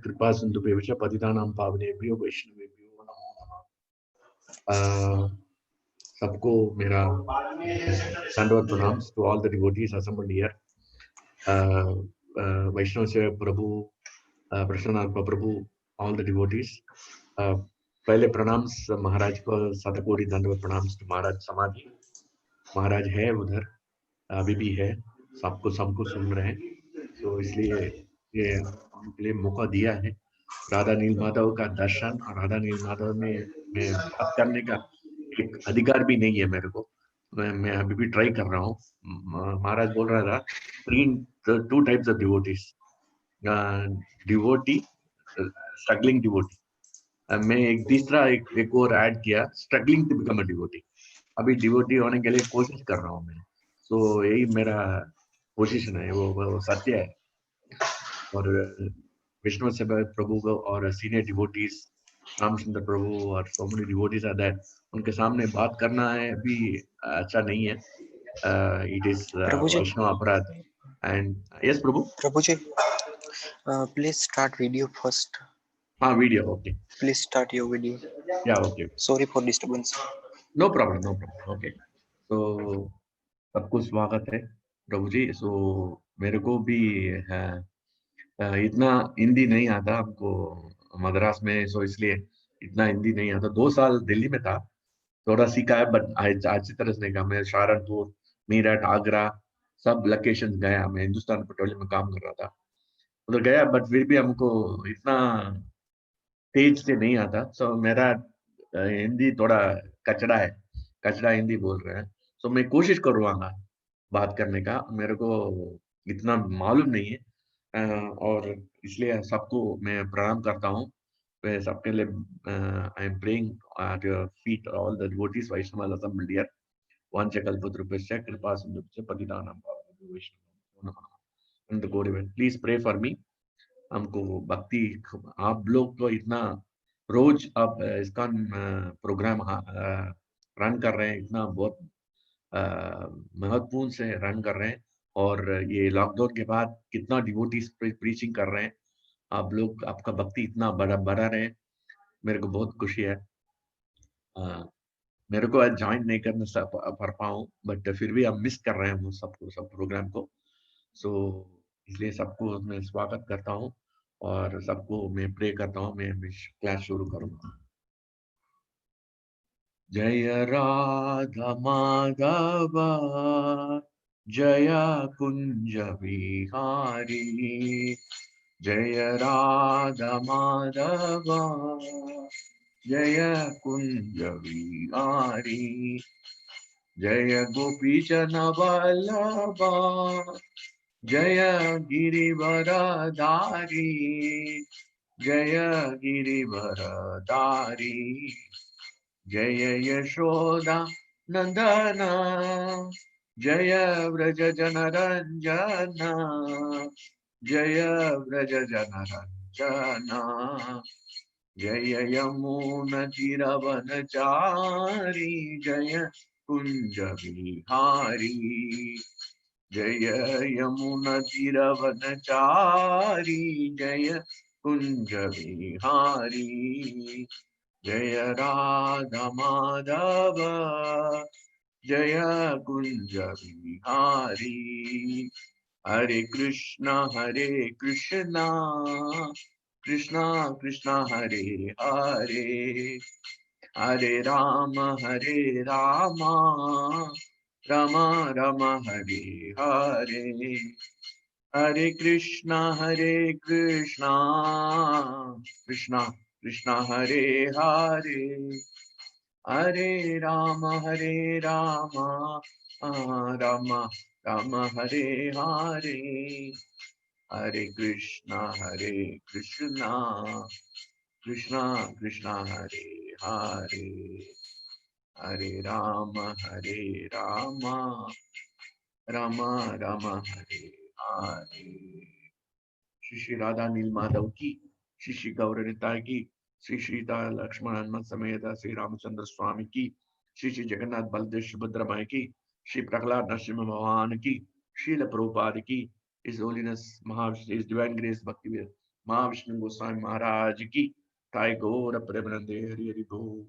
कृपा सिंधु पतितानां पावनेभ्यो वैष्णवेभ्यो नमो नमः। सबको मेरा दंडवत प्रणाम to all the devotees assembled here. वैष्णव से प्रभु, प्रसन्नात्मा प्रभु, ऑल द डिवोटीज। पहले प्रणाम महाराज को, शतकोटि दंडवत प्रणाम महाराज। समाधि महाराज है उधर, अभी भी है, सबको सुन रहे हैं, तो इसलिए ये उनके लिए मौका दिया है। राधा नील माधव का दर्शन और राधा नील माधव में मैं बात करने का एक अधिकार भी नहीं है मेरे को। मैं अभी भी ट्राई कर रहा हूँ। महाराज बोल रहा था two types of devotees, devotee, struggling devotee. मैं एक तीसरा एक और ऐड किया, struggling to become a devotee. अभी डिवोटी होने के लिए कोशिश कर रहा हूँ मैं, तो यही मेरा पोजीशन है, वो सत्य है। और विष्णु से प्रभु को और सीनियर डिवोटीज रामचंद्र प्रभु और so many devotees are that, उनके सामने बात करना है अभी अच्छा नहीं है। इट इज प्रभु जी, वैष्णव अपराध। एंड यस प्रभु जी, प्लीज स्टार्ट वीडियो फर्स्ट। हाँ, video, okay, please start your video. या okay, sorry for disturbance. No problem, okay. तो सबको स्वागत है प्रभु जी। सो मेरे को भी है, इतना हिंदी नहीं आता हमको मद्रास में, सो इसलिए इतना हिंदी नहीं आता। 2 साल दिल्ली में था, थोड़ा सीखा है, बट अच्छी तरह से नहीं कहा। मैं सहारनपुर, मेरठ, आगरा सब लोकेशन गया। मैं हिंदुस्तान पेट्रोलियम में काम कर रहा था, उधर गया, बट फिर भी हमको इतना तेज से नहीं आता। सो मेरा हिंदी थोड़ा कचड़ा है, कचड़ा हिंदी बोल रहे हैं। सो मैं कोशिश करूँगा बात करने का, मेरे को इतना मालूम नहीं है। और इसलिए सबको मैं प्रणाम करता हूँ। मैं सबके लिए I am praying at your feet all the devotees Vaishnava assembled here. वाञ्छकल्पतरुभ्यश्च कृपा सिन्धुभ्यश्च पतितानां पावनेभ्यो वैष्णवेभ्यो नमः। And the God event, please pray for me। हमको भक्ति, आप लोग तो इतना रोज आप इसका प्रोग्राम रन कर रहे हैं, इतना बहुत महत्वपूर्ण से रन कर रहे हैं। और ये लॉकडाउन के बाद कितना डिवोटीज प्रीचिंग कर रहे हैं। आप लोग, आपका भक्ति इतना बढ़ा रहे हैं, मेरे को बहुत खुशी है। मेरे को आज ज्वाइन नहीं करने कर पाऊँ, बट फिर भी हम मिस कर रहे हैं सबको, सब प्रोग्राम को। सो इसलिए सबको मैं स्वागत करता हूँ और सबको मैं प्रे करता हूँ। मैं क्लास शुरू करूँगा। जय राधा माधव, जय कुंज बिहारी। जय राधा माधव, जय कुंज बिहारी। जय गोपी जन वल्लभा, जय गिरिवरधारी। जय गिरिवरधारी। जय यशोदा नंदन, जय व्रज जनरंजन। जय व्रज जनरंजन। जय यमुना तीरवनचारी। जय कुंज बिहारी। जय यमुना तीरवनचारी। जय कुंज बिहारी। जय राधा माधव, जय कुंज बिहारी। हरे कृष्णा कृष्णा कृष्णा हरे हरे। हरे राम राम राम हरे हरे। हरे कृष्णा कृष्णा कृष्णा हरे हरे। हरे राम राम राम हरे हरे। हरे कृष्णा कृष्णा कृष्णा हरे हरे। हरे राम राम राम हरे हरे। श्री श्री राधा नील माधव की, श्री श्री गौरनिताय की, श्री सीता लक्ष्मण हनुमत समेत श्री रामचंद्र स्वामी की, श्री श्री जगन्नाथ बलदेव सुभद्रा माई की, श्री प्रहलाद नरसिंह भगवान की, श्रील प्रभुपाद की, इस होलीनेस महा, इस डिवाइन ग्रेस भक्ति महाविष्णु गोस्वामी महाराज की ताय गौर प्रेमानंदे हरि हरि बोल।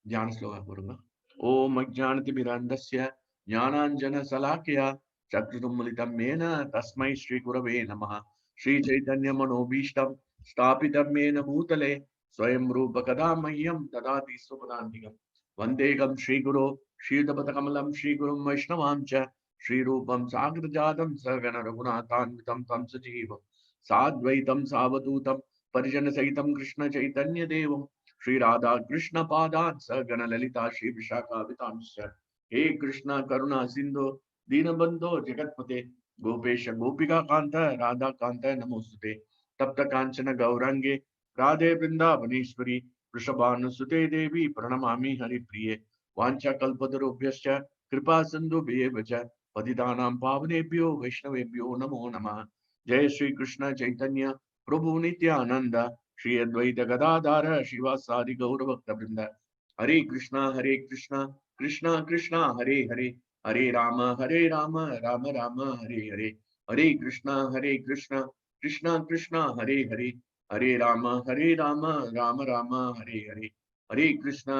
ध्यान श्लोक करूंगा। ओम अज्ञानतिमिरान्धस्य ज्ञानाञ्जनशलाकया चक्षुरुन्मिलितं येन तस्मै श्रीगुरवे नमः। श्रीचैतन्यमनोभीष्टं स्थापितं येन भूतले स्वयं रूप कदा मह्यं ददाति स्वपदान्तिकम्। वन्देकं श्रीगुरो श्रीयुतपदकमलं श्रीगुरुं वैष्णवां च श्रीरूपं साग्रजातं सगण रघुनाथान्वितं तं सजीवं साद्वैतं सावधूतं परिजनसहितं कृष्ण चैतन्य देवं श्री राधा कृष्ण पादान सगण ललिता श्री विशाखा वितांश। हे कृष्ण करुणा सिंधु दीनबंधो जगतपते गोपेश गोपिका कांत राधा कांत नमोस्तुते। तप्त कांचन गौरांगे राधे वृंदावनेश्वरी वृषभानुसुते देवी प्रणमामि हरिप्रिये। वाञ्छा कल्पतरुभ्यश्च कृपा सिन्धुभ्येव च पतितानां पावनेभ्यो वैष्णवेभ्यो नमो नमः। जय श्री कृष्ण चैतन्य प्रभु नित्यानंद श्री अद्वैत गदाधर शिवासादि गौर भक्त वृंद। हरे कृष्णा कृष्णा कृष्णा हरे हरे हरे राम राम राम हरे हरे। हरे कृष्णा कृष्णा कृष्णा हरे हरे हरे राम राम राम हरे हरे। हरे कृष्णा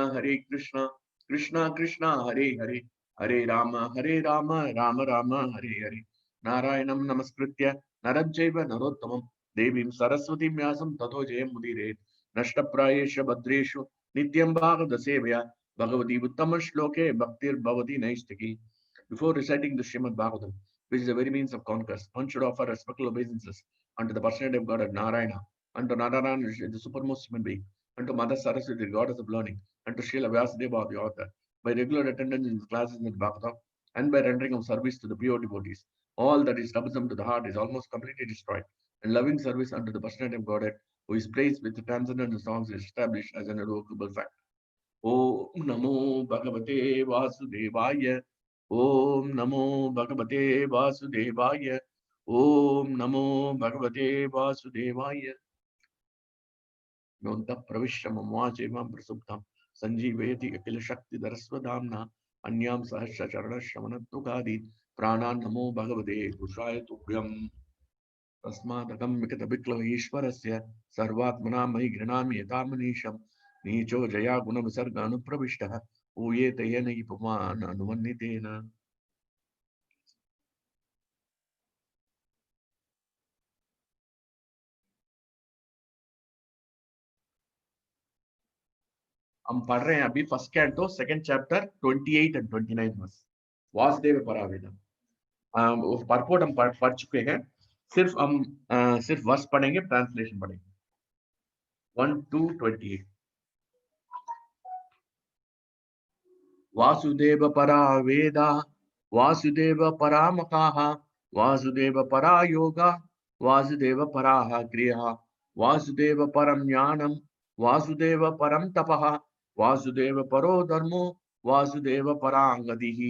कृष्णा कृष्णा हरे हरे हरे राम राम राम हरे हरे। नारायणं नमस्कृत्य नरं चैव नरोत्तमं देवीं सरस्वतीं व्यासं ततो जयमुदीरयेत्। नष्टप्रायेषु भद्रेषु नित्यं भागवतसेवया Bhagwati उत्तमश्लोके भक्तिर्भवति नैष्टिकी। Before reciting the Srimad Bhagavatam, which is the very means of conquest, one should offer respectful obeisances unto the personality of God of Narayana, unto Narayana, the supermost human being, unto Mother Saraswati, the goddess of learning, unto Srila Vyasadeva, the author, by regular attendance in the classes in the Bhagavatam, and by rendering of service to the pure devotees. All that is troublesome to the heart is almost completely destroyed, and loving service unto the personality of Godhead, who is praised with the transcendental songs, is established as an irrevocable fact. Om Namo Bhagavate Vasudevaya. Om Namo Bhagavate Vasudevaya. Om Namo Bhagavate Vasudevaya. Nonta Pravishya Mamache Mam Prasuptam Sanjeevayati Akila Shakti Daraswadamna Anyam Sahasra Charana Shravanattukadi Pranan Namo Bhagavate Pushaya Tubhyam तस्मादकं विकटविक्लव ईश्वरस्य सर्वात्मना मयि घृणामि यथा मनीषं नीचो जया गुणविसर्ग अनुप्रविष्टः ऊयेत येन हि पुमान् अनुमन्यतेन। हम पढ़ रहे हैं अभी first canto second chapter 28 and 29 verse वासुदेव परावेदम। परपोर्ट हम पढ़ चुके हैं, सिर्फ हम सिर्फ वर्स पढ़ेंगे, ट्रांसलेशन पढ़ेंगे। 1 to 28। वासुदेव परा वेदा वासुदेव परामकाः वासुदेव परा योगा वासुदेव पराः क्रियाः वासुदेव परं ज्ञानं वासुदेव परं तपः वासुदेव परो धर्मो वासुदेव परा गतिः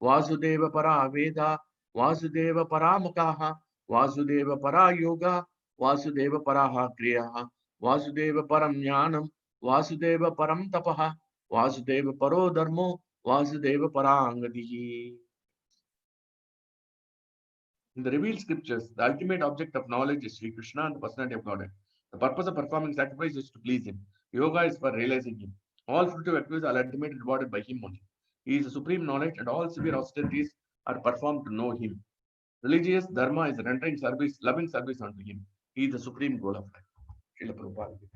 वासुदेव परा वेदा वासुदेव परामकाः वासुदेव परा योगा वासुदेव पराः क्रियाः वासुदेव परं ज्ञानं वासुदेव परं तपः वासुदेव परो धर्मो Vasudev parangatihi. In the revealed scriptures, the ultimate object of knowledge is Sri Krishna and the personality of Godhead. The purpose of performing sacrifice is to please Him. Yoga is for realizing Him. All fruitive activities are ultimately rewarded by Him only. He is the supreme knowledge, and all severe austerities are performed to know Him. Religious dharma is rendering service, loving service unto Him. He is the supreme goal of life. Srila Prabhupada.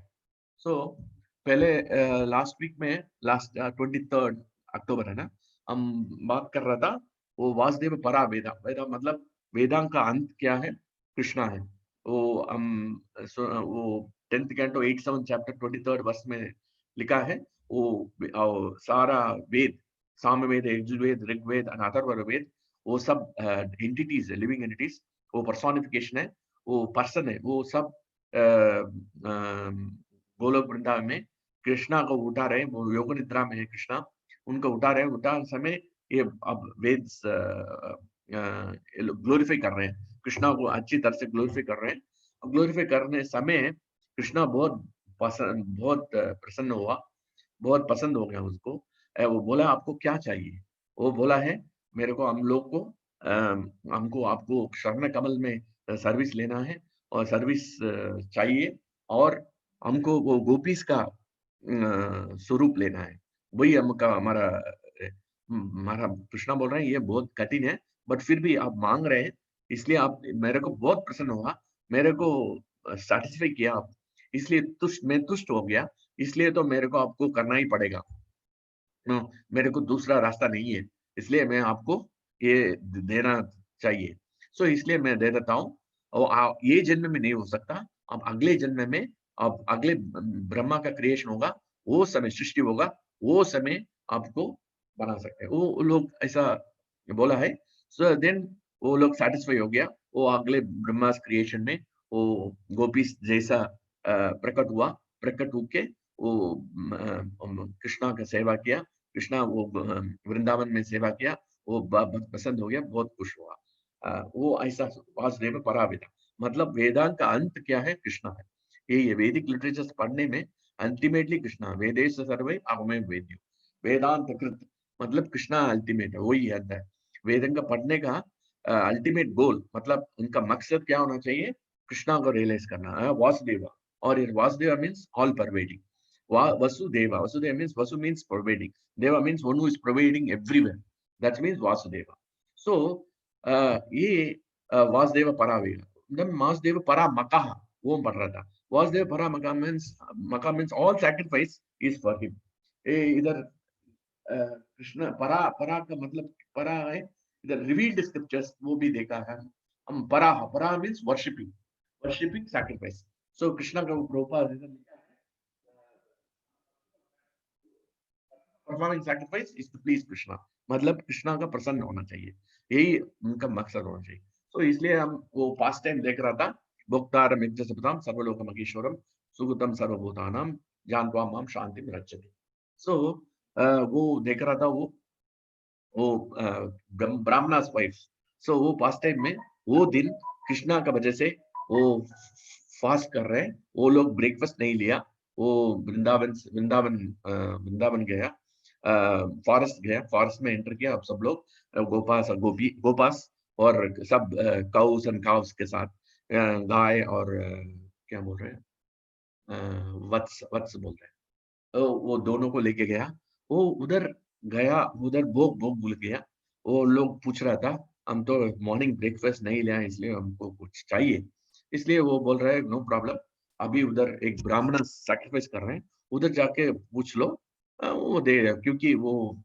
So, पहले last week में last 23 अक्टूबर है ना, हम बात कर रहा था वो वासुदेव परा वेदा। वेदा मतलब वेदांग का अंत क्या है, कृष्णा है। वो हम वो 10th कैंटो 87 चैप्टर 23 वर्स में लिखा है, वो सारा वेद, सामवेद, यजुर्वेद, ऋग्वेद और अथर्वण वेद, वो सब एंटिटीज है, लिविंग एंटिटीज, वो पर्सोनिफिकेशन है, वो पर्सन है, वो सब गोलोक वृंदावन में कृष्णा को उठा रहे, वो योग निद्रा में है कृष्णा, उनको उठा रहे, उठा समय ये अब वेद ग्लोरीफाई कर रहे हैं, कृष्णा को अच्छी तरह से ग्लोरीफाई कर रहे हैं। ग्लोरीफाई करने समय कृष्णा बहुत प्रसन्न हुआ, बहुत पसंद हो गया उसको। वो बोला आपको क्या चाहिए? वो बोला है मेरे को, हम लोग को हमको आपको शरण कमल में सर्विस लेना है और सर्विस चाहिए और हमको वो गोपीस का स्वरूप लेना है। वही हमका हमारा हमारा कृष्णा बोल रहे हैं ये बहुत कठिन है, बट फिर भी आप माँग रहे हैं, इसलिए आप मेरे को बहुत प्रसन्न हुआ। मेरे को सैटिस्फाई किया आप, इसलिए मैं तुष्ट हो गया, इसलिए तो मेरे को आपको करना ही पड़ेगा। मेरे को दूसरा रास्ता नहीं है, इसलिए मैं आपको ये देना चाहिए। सो इसलिए मैं दे देता हूँ और ये जन्म में नहीं हो सकता, अब अगले जन्म में अब अगले ब्रह्मा का क्रिएशन होगा, वो समय सृष्टि होगा, वो समय आपको बना सकते हैं। वो लोग ऐसा बोला है, सो देन वो लोग सैटिस्फाई हो गया, वो अगले ब्रह्मास क्रिएशन में वो गोपीस जैसा प्रकट हुआ, प्रकट होके वो कृष्णा का सेवा किया, कृष्णा वो वृंदावन में सेवा किया, वो बहुत पसंद हो गया, बहुत खुश हुआ। वो ऐसा वासुदेव पराविता मतलब वेदांत का अंत क्या है? कृष्णा है। ये वैदिक लिटरेचर्स पढ़ने में अल्टीमेटली कृष्णा वेदेश सर्वे अहमेव वेद्यो वेदांत कृत मतलब कृष्णा अल्टीमेट है, वही अंत है। वेदन का पढ़ने का अल्टीमेट गोल मतलब उनका मकसद क्या होना चाहिए? कृष्णा को रियलाइज करना वासुदेवा और Vasudeva means all pervading Vasudeva. Vasudeva means pervading. Deva means one who is pervading everywhere. That means Vasudeva. So ये Vasudev परावेगा. Then Vasudeva para makaha. वो हम पढ़ रहा था. Vasudeva para maka means all sacrifice is for him. इधर कृष्ण परा का मतलब परा है. इधर revealed scriptures वो भी देखा है. हम परा means worshiping sacrifice. So Krishna का Prabhupada performing sacrifice is to please Krishna मतलब कृष्णा का प्रसन्न होना चाहिए, यही उनका मकसद होना चाहिए। तो इसलिए हम वो पास्ट टाइम देख रहा था, भोक्तारम यज्ञसपदाम सर्वलोकमहेश्वरम सुगतम सर्वभूतानां जानत्वा माम शांति रक्षति। सो वो देख रहा था वो ब्राह्मणास वाइफ। सो वो पास्ट टाइम में वो दिन कृष्णा का वजह से वो फास्ट कर रहे हैं, वो लोग ब्रेकफास्ट नहीं लिया, वो वृंदावन गया, फॉरेस्ट गया, फॉरेस्ट में एंटर किया। अब सब लोग गोपास और सब काउस एंड काउस के साथ गाय और क्या बोल रहे हैं वत्स बोल रहे हैं, तो वो दोनों को लेके गया। वो उधर गया, उधर भोग भोग भूल गया। वो लोग पूछ रहा था, हम तो मॉर्निंग ब्रेकफास्ट नहीं ले आए, इसलिए हमको कुछ चाहिए। इसलिए वो बोल रहा है नो प्रॉब्लम, अभी उधर एक ब्राह्मण सैक्रिफाइस कर रहे हैं, उधर जाके पूछ लो, वो दे क्योंकि वो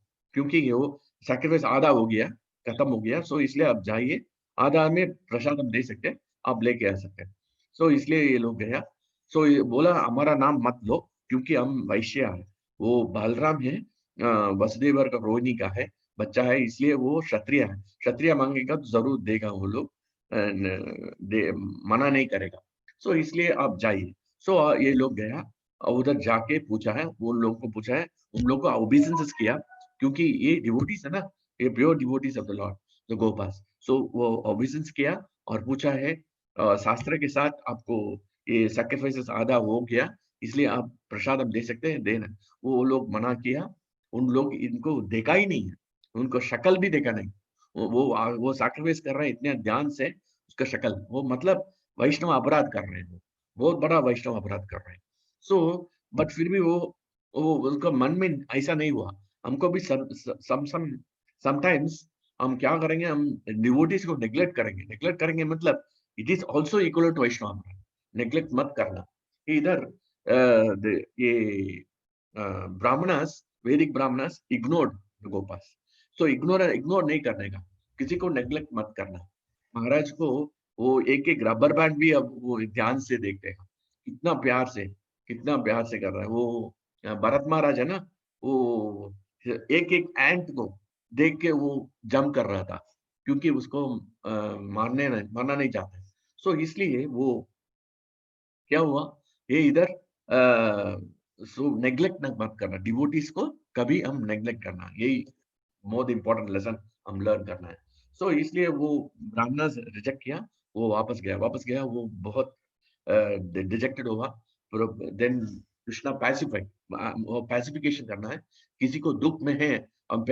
सैक्रिफाइस आधा हो गया, खत्म हो गया। सो इसलिए आप जाइए, आधा में प्रसाद हम दे सकते हैं, आप लेके आ सकते हैं। सो इसलिए ये लोग गया। सो ये बोला हमारा नाम मत लो क्योंकि हम वैश्य हैं। वो बलराम है, वसुदेवर का रोहिणी का है बच्चा है, इसलिए वो क्षत्रिय है। क्षत्रिय मांगेगा तो जरूर देगा वो लोग, मना नहीं करेगा। सो इसलिए आप जाइए। सो ये लोग गया और उधर जाके पूछा है, वो लोगों को पूछा है, उन लोगों को ओबीसेंसेस किया क्योंकि ये डिवोटीज है ना, ये pure devotees of the lord the गोपास। सो वो ओबीसेंस किया और पूछा है शास्त्र के साथ आपको ये सैक्रिफाइसेस आधा हो गया, इसलिए आप प्रसाद हम दे सकते हैं, देना। वो लोग मना किया, उन लोग इनको देखा ही नहीं है, उनको शक्ल भी देखा नहीं। वो सैक्रिफाइस कर रहे हैं इतने ध्यान से, उसका शक्ल वो मतलब वैष्णव अपराध कर रहे हैं, वो बहुत बड़ा वैष्णव अपराध कर रहे हैं। सो बट फिर भी वो उनका मन में ऐसा नहीं हुआ। हमको भी समटाइम्स हम क्या करेंगे, हम डिवोटीज को नेग्लेक्ट करेंगे मतलब it is also equal to वैष्णव अपराध। नेग्लेक्ट मत करना। इधर ये ब्राह्मणस वैदिक ब्राह्मणस इग्नोर्ड गोपास। सो इग्नोर नहीं करने का, किसी को नेग्लेक्ट मत करना। महाराज को वो एक एक रबर बैंड भी अब वो ध्यान से देखते हैं, कितना प्यार से कर रहा है। वो भरत महाराज है ना, वो एक एक एंट को देख के वो जंप कर रहा था क्योंकि उसको मारना नहीं चाहते। सो इसलिए वो क्या हुआ, ये इधर सो नेग्लेक्ट मत करना, डिवोटीज को कभी हम नेग्लेक्ट करना, यही मोस्ट इंपॉर्टेंट लेसन हम लर्न करना है। सो इसलिए वो ब्राह्मण रिजेक्ट किया, वो वापस गया, वो बहुत डिजेक्टेड हुआ। देन कृष्णा पैसिफाई, वो पैसिफिकेशन करना है। किसी को दुख में है, हम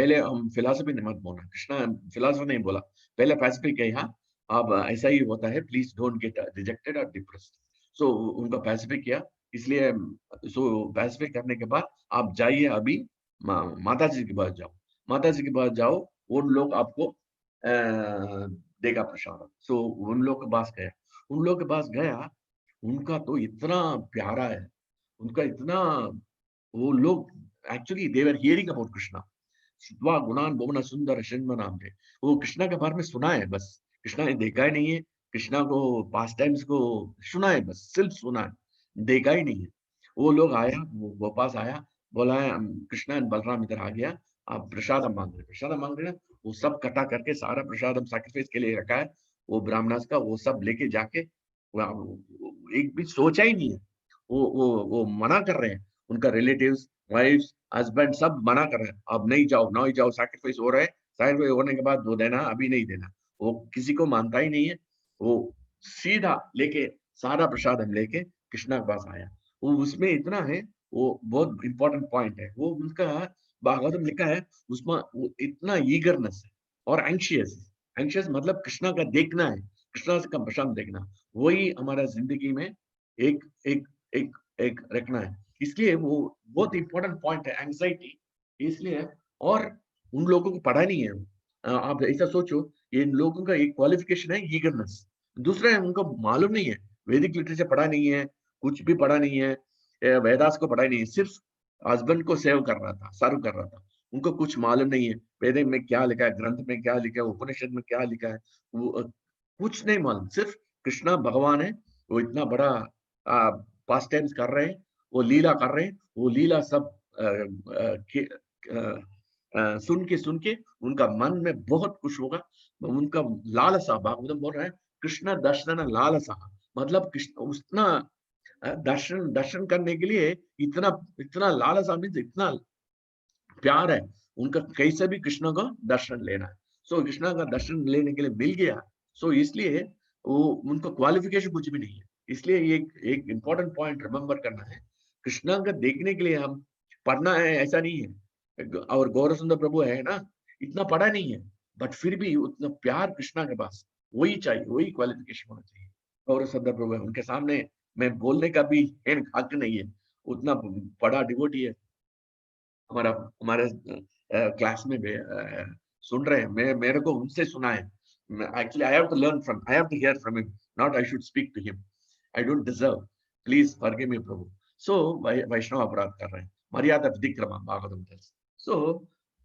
फिलोसफी नहीं मत बोलना, कृष्णा फिलोसफी नहीं बोला, पहले पैसिफिक किया, अब ऐसा ही होता है, प्लीज डोंट गेट रिजेक्टेड और डिप्रेस्ड। सो उनका पैसिफिक किया, इसलिए सो पैसिफिक करने के बाद आप जाइए अभी माता जी के पास जाओ, माता जी के पास जाओ, उन लोग आपको देगा प्रसाद। सो उन लोग के पास गया, उन लोग के पास गया, उनका तो इतना प्यारा है, उनका इतना, वो लोग actually they were hearing about Krishna, शुद्वा गुणान भुवन सुंदर शन्म नाम थे। वो कृष्णा के बारे में सुना है बस, कृष्णा ने देखा ही नहीं है, कृष्णा को पास टाइम्स को सुना है बस, सिर्फ सुना है, देखा ही नहीं है। वो लोग आया, वो पास आया, बोला है कृष्णा एंड बलराम इधर आ गया, आप प्रसाद मांग रहे, प्रसाद मांग रहे ना, वो सब कटा करके सारा प्रसाद हम सैक्रिफाइस के लिए रखा है, वो ब्राह्मणास का, वो सब लेके जाके एक भी सोचा ही नहीं है। वो मना कर रहे हैं, उनका रिलेटिव्स, वाइफ्स, हस्बैंड सब मना कर रहे हैं, अब नहीं जाओ, नहीं जाओ, सैक्रिफाइस हो रहा है, सैक्रिफाइस होने के बाद वो देना, अभी नहीं देना। वो किसी को मानता ही नहीं है, वो सीधा लेके सारा प्रसाद हम लेके कृष्णा के पास आया। वो उसमें इतना है, वो बहुत इंपॉर्टेंट पॉइंट है, वो उनका भागवतम लिखा है, उसमें वो इतना ईगरनेस है और एंशियस, एंशियस मतलब कृष्णा का देखना है, कृष्णा का प्रशांत देखना, वही हमारा जिंदगी में एक एक एक एक रखना है। इसलिए वो बहुत इंपॉर्टेंट पॉइंट है, एंजाइटी। इसलिए और उन लोगों को पढ़ा नहीं है। आप ऐसा सोचो, इन लोगों का एक क्वालिफिकेशन है ईगरनेस, दूसरा है उनको मालूम नहीं है, वैदिक लिटरेचर पढ़ा नहीं है, कुछ भी पढ़ा नहीं है, वेदास को पढ़ा नहीं है, सिर्फ हस्बैंड को सेव कर रहा था, सर्व कर रहा था, उनको कुछ मालूम नहीं है वेद में क्या लिखा है, ग्रंथ में क्या लिखा है, उपनिषद में क्या लिखा है, वो कुछ नहीं मालूम, सिर्फ कृष्णा भगवान है, वो इतना बड़ा पास टाइम्स कर रहे हैं, वो लीला कर रहे हैं, वो लीला सब सुन के उनका मन में बहुत खुश होगा, उनका लालसा, भागवतम बोल रहा है कृष्ण दर्शन लालसा, मतलब कृष्ण उतना दर्शन दर्शन करने के लिए इतना इतना लालसा, मीन्स इतना प्यार है उनका, कैसे भी कृष्ण का दर्शन लेना है। सो कृष्ण का दर्शन लेने के लिए मिल गया, सो इसलिए वो उनको क्वालिफिकेशन कुछ भी नहीं है। इसलिए एक एक इंपॉर्टेंट पॉइंट रिमेंबर करना है, कृष्णा का देखने के लिए हम पढ़ना है ऐसा नहीं है, और गौर सुंदर प्रभु है ना, इतना पढ़ा नहीं है, बट फिर भी उतना प्यार कृष्णा के पास, वही चाहिए, वही क्वालिफिकेशन होना चाहिए। गौर सुंदर प्रभु है, उनके सामने मैं बोलने का भी हक नहीं है, उतना बड़ा डिवोटी है। हमारा हमारे क्लास में भी सुन रहे हैं, मैं मेरे को उनसे सुना है, actually I have to learn from, I have to hear from him, not I should speak to him, I don't deserve, please forgive me प्रभु। सो वैष्णव अपराध कर रहे हैं, मर्यादा विधिक्रम भागवतम टेल्स। सो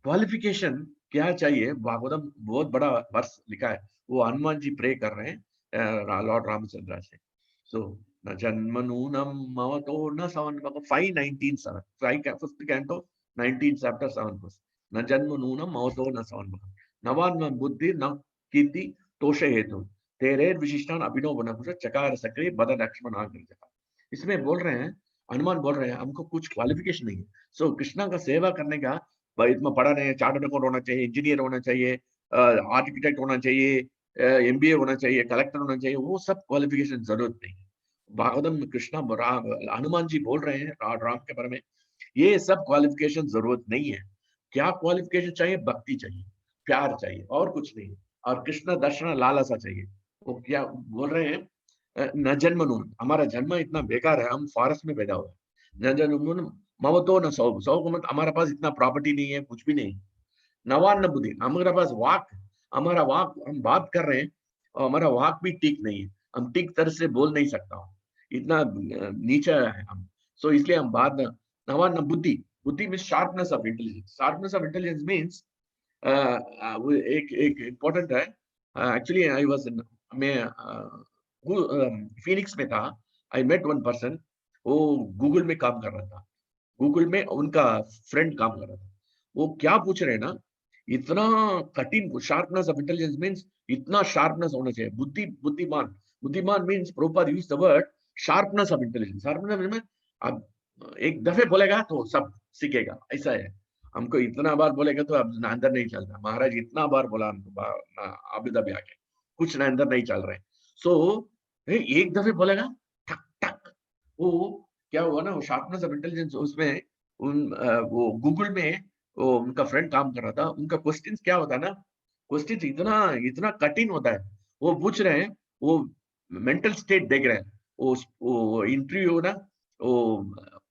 क्वालिफिकेशन क्या चाहिए, भागवतम बहुत बड़ा वर्ष लिखा है, वो हनुमान जी प्रे कर रहे हैं लॉर्ड रामचंद्र से। सो न जन्मनूनम मवतो न सवन 5:19 7 5th canto 19 chapter 7 verse, न जन्मनूनम मवतो न सवन नवान न बुद्धि न कीर्ति तोष हेतु तेरे विशिष्टान अभिनव बन चकार सक्रिय बद लक्ष्मण आग्रह। इसमें बोल रहे हैं, हनुमान बोल रहे हैं हमको कुछ क्वालिफिकेशन नहीं है। सो कृष्णा का सेवा करने का भाई इतना पढ़ा नहीं है, चार्टर्ड अकाउंट होना चाहिए, इंजीनियर होना चाहिए, आर्किटेक्ट होना चाहिए, एमबीए होना चाहिए, कलेक्टर होना चाहिए, वो सब क्वालिफिकेशन जरूरत नहीं है। भागवतम में कृष्णा हनुमान जी बोल रहे हैं राम के बारे में, ये सब क्वालिफिकेशन जरूरत नहीं है। क्या क्वालिफिकेशन चाहिए, भक्ति चाहिए, प्यार चाहिए, और कुछ नहीं। और कृष्ण दर्शन लालसा चाहिए। वो क्या बोल रहे हैं, न जन्मनून, हमारा जन्म इतना बेकार है, हम फॉरेस्ट में पैदा हुए, न जन्मनून ममतो न सौ सौ को, मतलब हमारे पास इतना प्रॉपर्टी नहीं है, कुछ भी नहीं। नवान न बुद्धि, हमारे पास वाक, हमारा वाक, हम बात कर रहे हैं और हमारा वाक भी ठीक नहीं है, हम ठीक तरह से बोल नहीं सकता, इतना नीचा है हम। सो इसलिए हम बात नवान न बुद्धि, बुद्धि means sharpness of intelligence, sharpness of intelligence means वो एक एक इम्पोर्टेंट है। एक्चुअली आई वाज इन, मैं फिनिक्स में था, आई मेट वन पर्सन, वो गूगल में काम कर रहा था, गूगल में उनका फ्रेंड काम कर रहा था। वो क्या पूछ रहे हैं ना, इतना कठिन, शार्पनेस ऑफ इंटेलिजेंस मीन्स इतना शार्पनेस होना चाहिए, बुद्धि बुद्धिमान, बुद्धिमान means Prabhupada use the word sharpness of intelligence, sharpness में अब एक दफे बोलेगा तो सब सीखेगा, ऐसा है। हमको इतना बार बोलेगा तो अब अंदर नहीं चलता, महाराज इतना बार बोला हमको अभी तभी आके कुछ ना अंदर नहीं चल रहे। सो एक दफे बोलेगा ठक ठक, वो क्या हुआ ना, वो शार्पनेस ऑफ इंटेलिजेंस उसमें वो गूगल में वो उनका फ्रेंड काम कर रहा था, उनका क्वेश्चंस क्या होता है ना, क्वेश्चंस इतना इतना कठिन होता है, वो पूछ रहे हैं, वो मेंटल स्टेट देख रहे हैं, वो इंटरव्यू ना, वो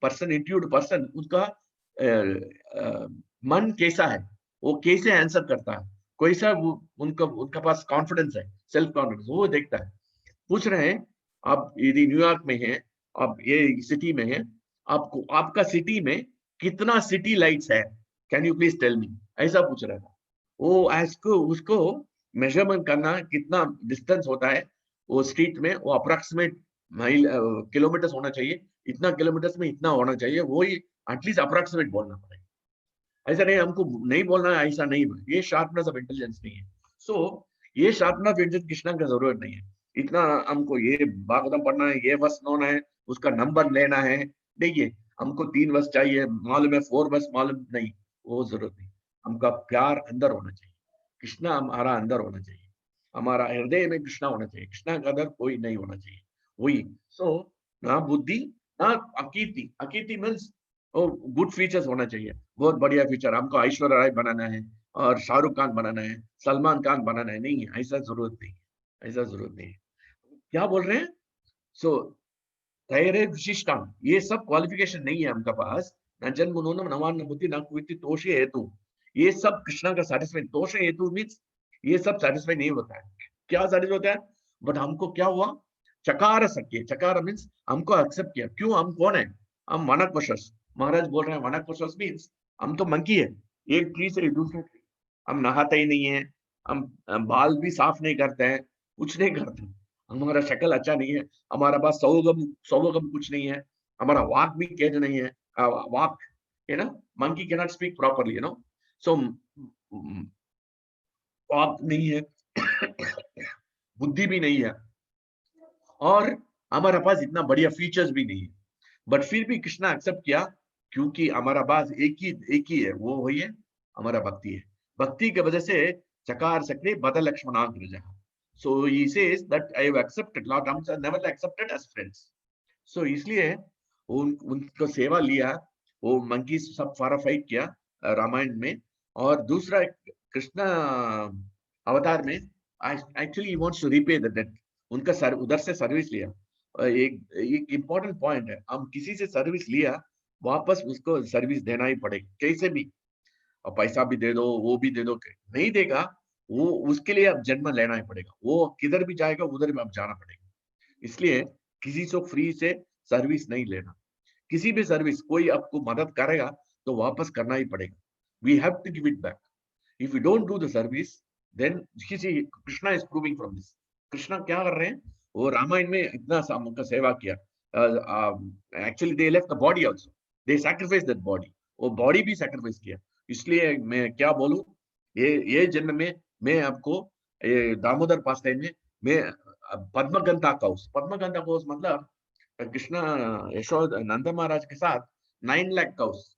पर्सन इंटरव्यूड पर्सन उसका मन कैसा है, वो कैसे आंसर करता है, कैसा वो उनका पास कॉन्फिडेंस है, सेल्फ कॉन्फिडेंस, वो देखता है। पूछ रहे हैं, आप यदि न्यूयॉर्क में है, आप ये सिटी में है, आपको आपका सिटी में कितना सिटी लाइट्स है, can you please tell me, ऐसा पूछ रहा था। वो उसको उसको मेजरमेंट करना कितना डिस्टेंस होता है वो स्ट्रीट में, वो अप्रोक्सीमेट माइल किलोमीटर्स होना चाहिए, इतना किलोमीटर्स में इतना होना चाहिए, वो ही एटलीस्ट अप्रोक्सीमेट बोलना पड़ेगा। ऐसा नहीं हमको नहीं बोलना है, ऐसा नहीं, ये शार्पनेस ऑफ इंटेलिजेंस नहीं है। सो ये शार्पनेस ऑफ इंटेलिजेंस कृष्णा का जरूरत नहीं है। इतना हमको ये भागवतम पढ़ना है, ये वर्ष होना है, उसका नंबर लेना है, देखिए हमको 3 वर्ष चाहिए, मालूम है 4 वर्ष मालूम नहीं, वो जरूरत नहीं। हमका प्यार अंदर होना चाहिए, कृष्णा हमारा अंदर होना चाहिए, हमारा हृदय में कृष्णा होना चाहिए, कृष्णा का अंदर कोई नहीं होना चाहिए, वही। सो ना बुद्धि ना अकीर्ति, अकीर्ति मीन्स गुड फीचर्स होना चाहिए, बहुत बढ़िया फीचर, हमको ऐश्वर्या राय बनाना है और शाहरुख खान बनाना है, सलमान खान बनाना है, नहीं है, ऐसा जरूरत नहीं है, ऐसा जरूरत नहीं है। क्या बोल रहे हैं? सो तैरे विशिष्टान, ये सब क्वालिफिकेशन नहीं है हमका पास, न जन्म नूनम नवान बुद्धि न कुविति तोषे हेतु, ये सब कृष्णा का सेटिस्फाई, तोषे हेतु मीन्स ये सब सेटिस्फाई नहीं होता है। क्या सेटिस्फाई होता है? बट हमको क्या हुआ, चकार सके, चकार मीन्स हमको एक्सेप्ट किया, क्यों, हम कौन है, हम वनक, महाराज बोल रहे हैं वनक मीन्स हम तो मंकी है, एक ट्री से दूसरे ट्री, हम नहाते ही नहीं है, हम बाल भी साफ नहीं करते हैं, कुछ नहीं करते, हमारा शक्ल अच्छा नहीं है, हमारा पास सौगम कुछ नहीं है, हमारा वाक भी तेज नहीं है, वाक है ना, monkey can not speak properly, you know, so वाक नहीं है, बुद्धि भी नहीं है, और हमारा पास इतना बढ़िया फीचर्स भी नहीं है, बट फिर भी कृष्णा एक्सेप्ट किया, क्योंकि हमारा पास एक ही है, वो वही है, हमारा भक्ति है, भक्ति की वजह से चकार सकते बद लक्ष्मणाग्रज। So he says that I have accepted, Lord Ramchandra never accepted as friends. So इसलिए उनको सेवा लिया, वो मंकी सब फारा फाइट किया रामायण में, और दूसरा कृष्णा अवतार में actually he wants to repay the debt, उनका उधर से सर्विस लिया। एक इम्पोर्टेंट पॉइंट है, हम किसी से सर्विस लिया, वापस उसको सर्विस देना ही पड़ेगा कैसे भी, और पैसा भी दे दो, वो भी दे दो, नहीं देगा वो, उसके लिए अब जन्म लेना ही पड़ेगा, वो किधर भी जाएगा उधर भी अब जाना पड़ेगा। इसलिए किसी से फ्री से सर्विस नहीं लेना, किसी भी सर्विस कोई आपको मदद करेगा तो वापस करना ही पड़ेगा, we have to give it back, if you don't do the service then, किसी Krishna is proving from this, Krishna क्या कर रहे हैं, वो रामायण में इतना उनका सेवा किया, actually they left the body also, they sacrifice that body, वो बॉडी भी सैक्रिफाइस किया। इसलिए मैं क्या बोलूं, ये जन्म में मैं आपको ये दामोदर पास्ताई में मैं पद्मगंधा कौस मतलब कृष्णा यशोद नंद महाराज के साथ 9 लाख काउस,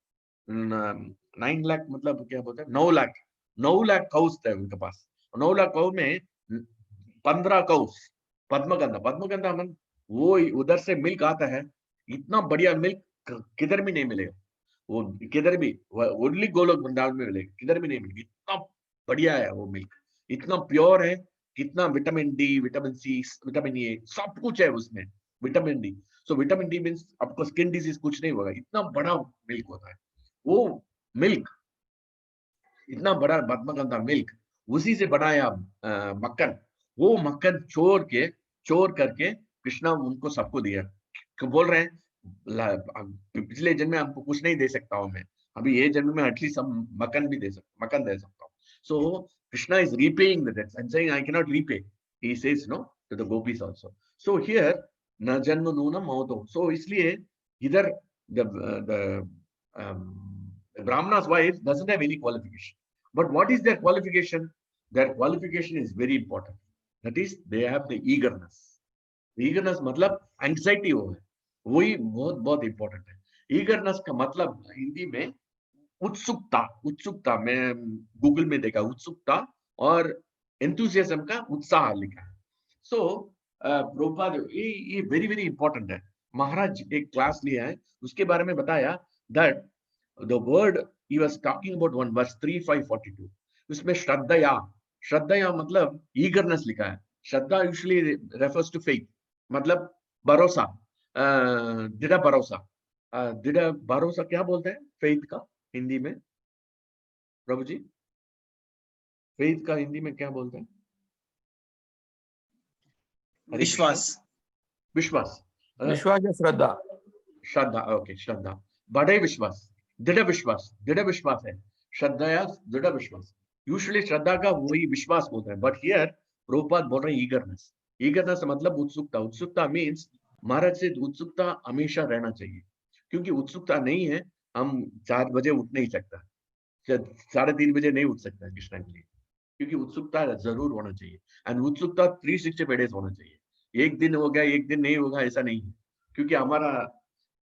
9 लाख मतलब क्या बोलते हैं, 9 लाख काउस थे उनके पास, 9 लाख काउ में 15 काउस पद्मगंधा मतलब वो उधर से मिल्क आता है, इतना बढ़िया मिल्क किधर भी नहीं मिलेगा, वो किधर भी ओनली गोलोक वृंदावन में मिलेगा, किधर भी नहीं मिलेगा, इतना बढ़िया है वो मिल्क, इतना प्योर है, कितना vitamin D, vitamin C, vitamin A, सब कुछ है उसमें, vitamin D. So vitamin D means आपको स्किन डिजीज कुछ नहीं होगा, इतना बड़ा मिल्क होता है वो मिल्क, इतना बड़ा पद्मगंधा मिल्क, उसी से बनाया मक्खन, वो मक्खन चोर करके कृष्णा उनको सबको दिया, तो बोल रहे हैं पिछले जन्म में हमको कुछ नहीं दे सकता हूं मैं, अभी ये जन्म में एटलीस्ट हम मक्खन भी दे सकता हूँ। So Krishna is repaying the debts and saying I cannot repay, he says no to the gopis also. So here न जन्म नूनम मौतो, so इसलिए इधर the brahmana's wife doesn't have any qualification, but what is their qualification? Their qualification is very important, that is they have the eagerness मतलब anxiety हो है, वही बहुत बहुत इंपॉर्टेंट है। ईगरनेस का मतलब हिंदी में उत्सुकता मैं गूगल में देखा, उत्सुकता और एंथुसियाज्म का उत्साह लिखा है। सो प्रभुपाद ये वेरी वेरी इंपॉर्टेंट है। महाराज एक क्लास लिया है, उसके बारे में बताया that the word he was talking about one verse 3542, उसमें श्रद्धया मतलब ईगरनेस लिखा है, shraddha usually refers to faith, मतलब भरोसा, दृढ़ भरोसा। दृढ़ भरोसा क्या बोलते हैं फेथ का हिंदी में, प्रभु जी? फेथ का हिंदी में क्या बोलते हैं? हरे कृष्णा। विश्वास। विश्वास। विश्वास या श्रद्धा? श्रद्धा, ओके, श्रद्धा, बड़े विश्वास, दृढ़ विश्वास, दृढ़ विश्वास है श्रद्धा या दृढ़ विश्वास। यूजुअली श्रद्धा का वही विश्वास बोलते हैं, बट हियर प्रभुपाद बोल रहे हैं ईगरनेस। ईगरनेस मतलब उत्सुकता। उत्सुकता मीन्स महाराज से उत्सुकता हमेशा रहना चाहिए, क्योंकि उत्सुकता नहीं है हम 4 बजे उठ नहीं सकता, 3:30 बजे नहीं उठ सकता कृष्णा के लिए, क्योंकि उत्सुकता जरूर होना चाहिए। एंड उत्सुकता 365 डेज होना चाहिए। एक दिन हो गया, एक दिन नहीं होगा, ऐसा नहीं है, क्योंकि हमारा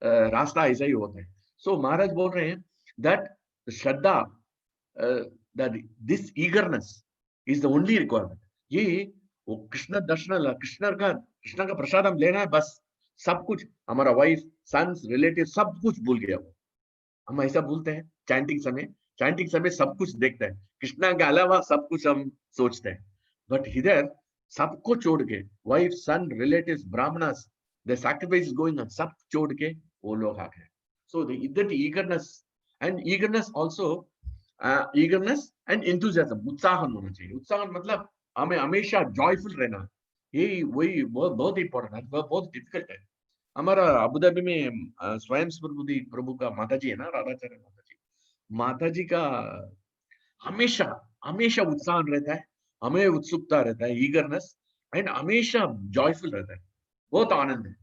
रास्ता ऐसा ही होता है। सो महाराज बोल रहे हैं that Shraddha, that this eagerness is the only requirement. ये वो कृष्ण दर्शन, कृष्ण का प्रसाद हम लेना है बस। सब कुछ, हमारा वाइफ, सन्स, रिलेटिव, सब कुछ भूल गया वो। हम ऐसा बोलते हैं चैंटिंग समय सब कुछ देखते हैं, कृष्णा के अलावा सब कुछ हम सोचते हैं। बट इधर सबको छोड़ के, wife, son, relatives, brahmanas, the sacrifice going on, सब छोड़ के वो लोग आ गए। So that eagerness also, eagerness and enthusiasm, उत्साह होना चाहिए। उत्साह मतलब हमें हमेशा जॉयफुल रहना है। ये वही बहुत बहुत इंपॉर्टेंट है, बहुत डिफिकल्ट है। हमारा अबू धाबी में स्वयं प्रभु का माता जी है ना, राधाचरण माता जी का हमेशा हमेशा उत्साह रहता है, हमें उत्सुकता रहता है, ईगरनेस, एंड हमेशा जॉयफुल रहता है, बहुत आनंद है।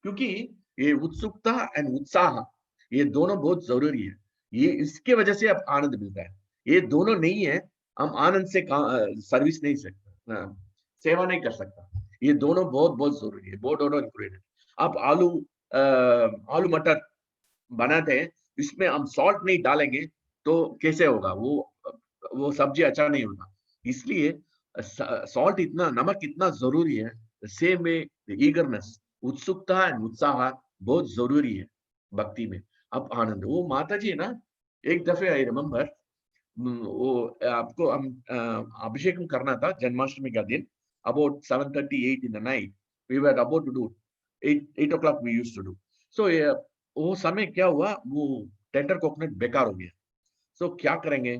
क्योंकि ये उत्सुकता एंड उत्साह, ये दोनों बहुत जरूरी है। ये इसके वजह से अब आनंद मिलता है। ये दोनों नहीं है, हम आनंद से सर्विस नहीं सकते, सेवा नहीं कर सकता। ये दोनों बहुत बहुत जरूरी है, बहुत दोनों इंक्लूडेड। आप आलू मटर बनाते हैं, इसमें हम सॉल्ट नहीं डालेंगे तो कैसे होगा वो सब्जी अच्छा नहीं होगा। इसलिए सॉल्ट इतना, नमक इतना जरूरी है। सेम में ईगरनेस, उत्सुकता एंड उत्साह बहुत जरूरी है भक्ति में। अब आनंद, वो माता जी है ना, एक दफे आई रिमेम्बर, वो आपको हम अभिषेक करना था जन्माष्टमी का दिन, about 7:38 in the night we were about to do, 8 o'clock we used to do. So वो समय क्या हुआ, वो टेंडर कोकोनट बेकार हो गया। सो क्या करेंगे,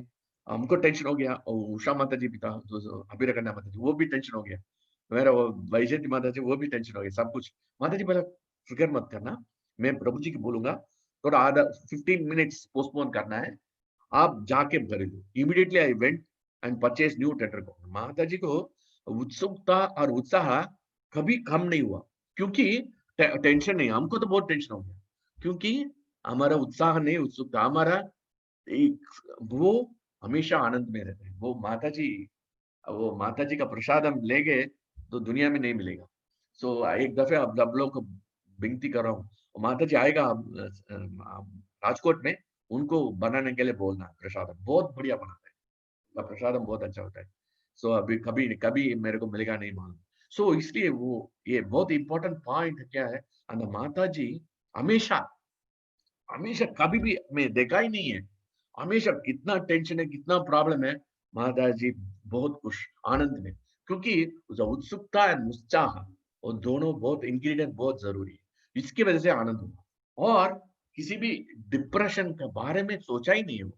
हमको टेंशन हो गया, और उषा माता जी भी था, अभिरकन्या माता जी, वो भी टेंशन हो गया, मेरा वो वैजयंती माता जी, वो भी टेंशन हो गया, सब कुछ। माता जी बोला फिक्र मत करना, मैं प्रभु जी की बोलूंगा, थोड़ा आधा 15 मिनट्स पोस्टपोन करना है, आप जाके खरीदो। Immediately I went and purchase new tender coconut. माता जी को उत्सुकता और उत्साह कभी कम नहीं हुआ, क्योंकि टेंशन नहीं, हमको तो बहुत टेंशन हो गया, क्योंकि हमारा उत्साह नहीं, उत्सुकता हमारा वो हमेशा आनंद में रहते हैं। वो माता जी का प्रसाद हम ले गए तो दुनिया में नहीं मिलेगा। सो एक दफे अब सब लोग को विनती कर रहा हूँ, माता जी आएगा राजकोट में, उनको बनाने के लिए बोलना है प्रसाद, बहुत बढ़िया बनाता है, उनका प्रसाद बहुत अच्छा होता है। सो अभी कभी कभी मेरे को मिलेगा नहीं मालूम। सो इसलिए वो ये बहुत इंपॉर्टेंट पॉइंट क्या है, माता जी हमेशा हमेशा कभी भी मैं देखा ही नहीं है, हमेशा कितना टेंशन है, कितना प्रॉब्लम है, माता जी बहुत खुश, आनंद में, क्योंकि जो उत्सुकता है, उत्साह, वो दोनों बहुत इंग्रेडिएंट बहुत जरूरी है। इसकी वजह से आनंद हुआ, और किसी भी डिप्रेशन के बारे में सोचा ही नहीं हो,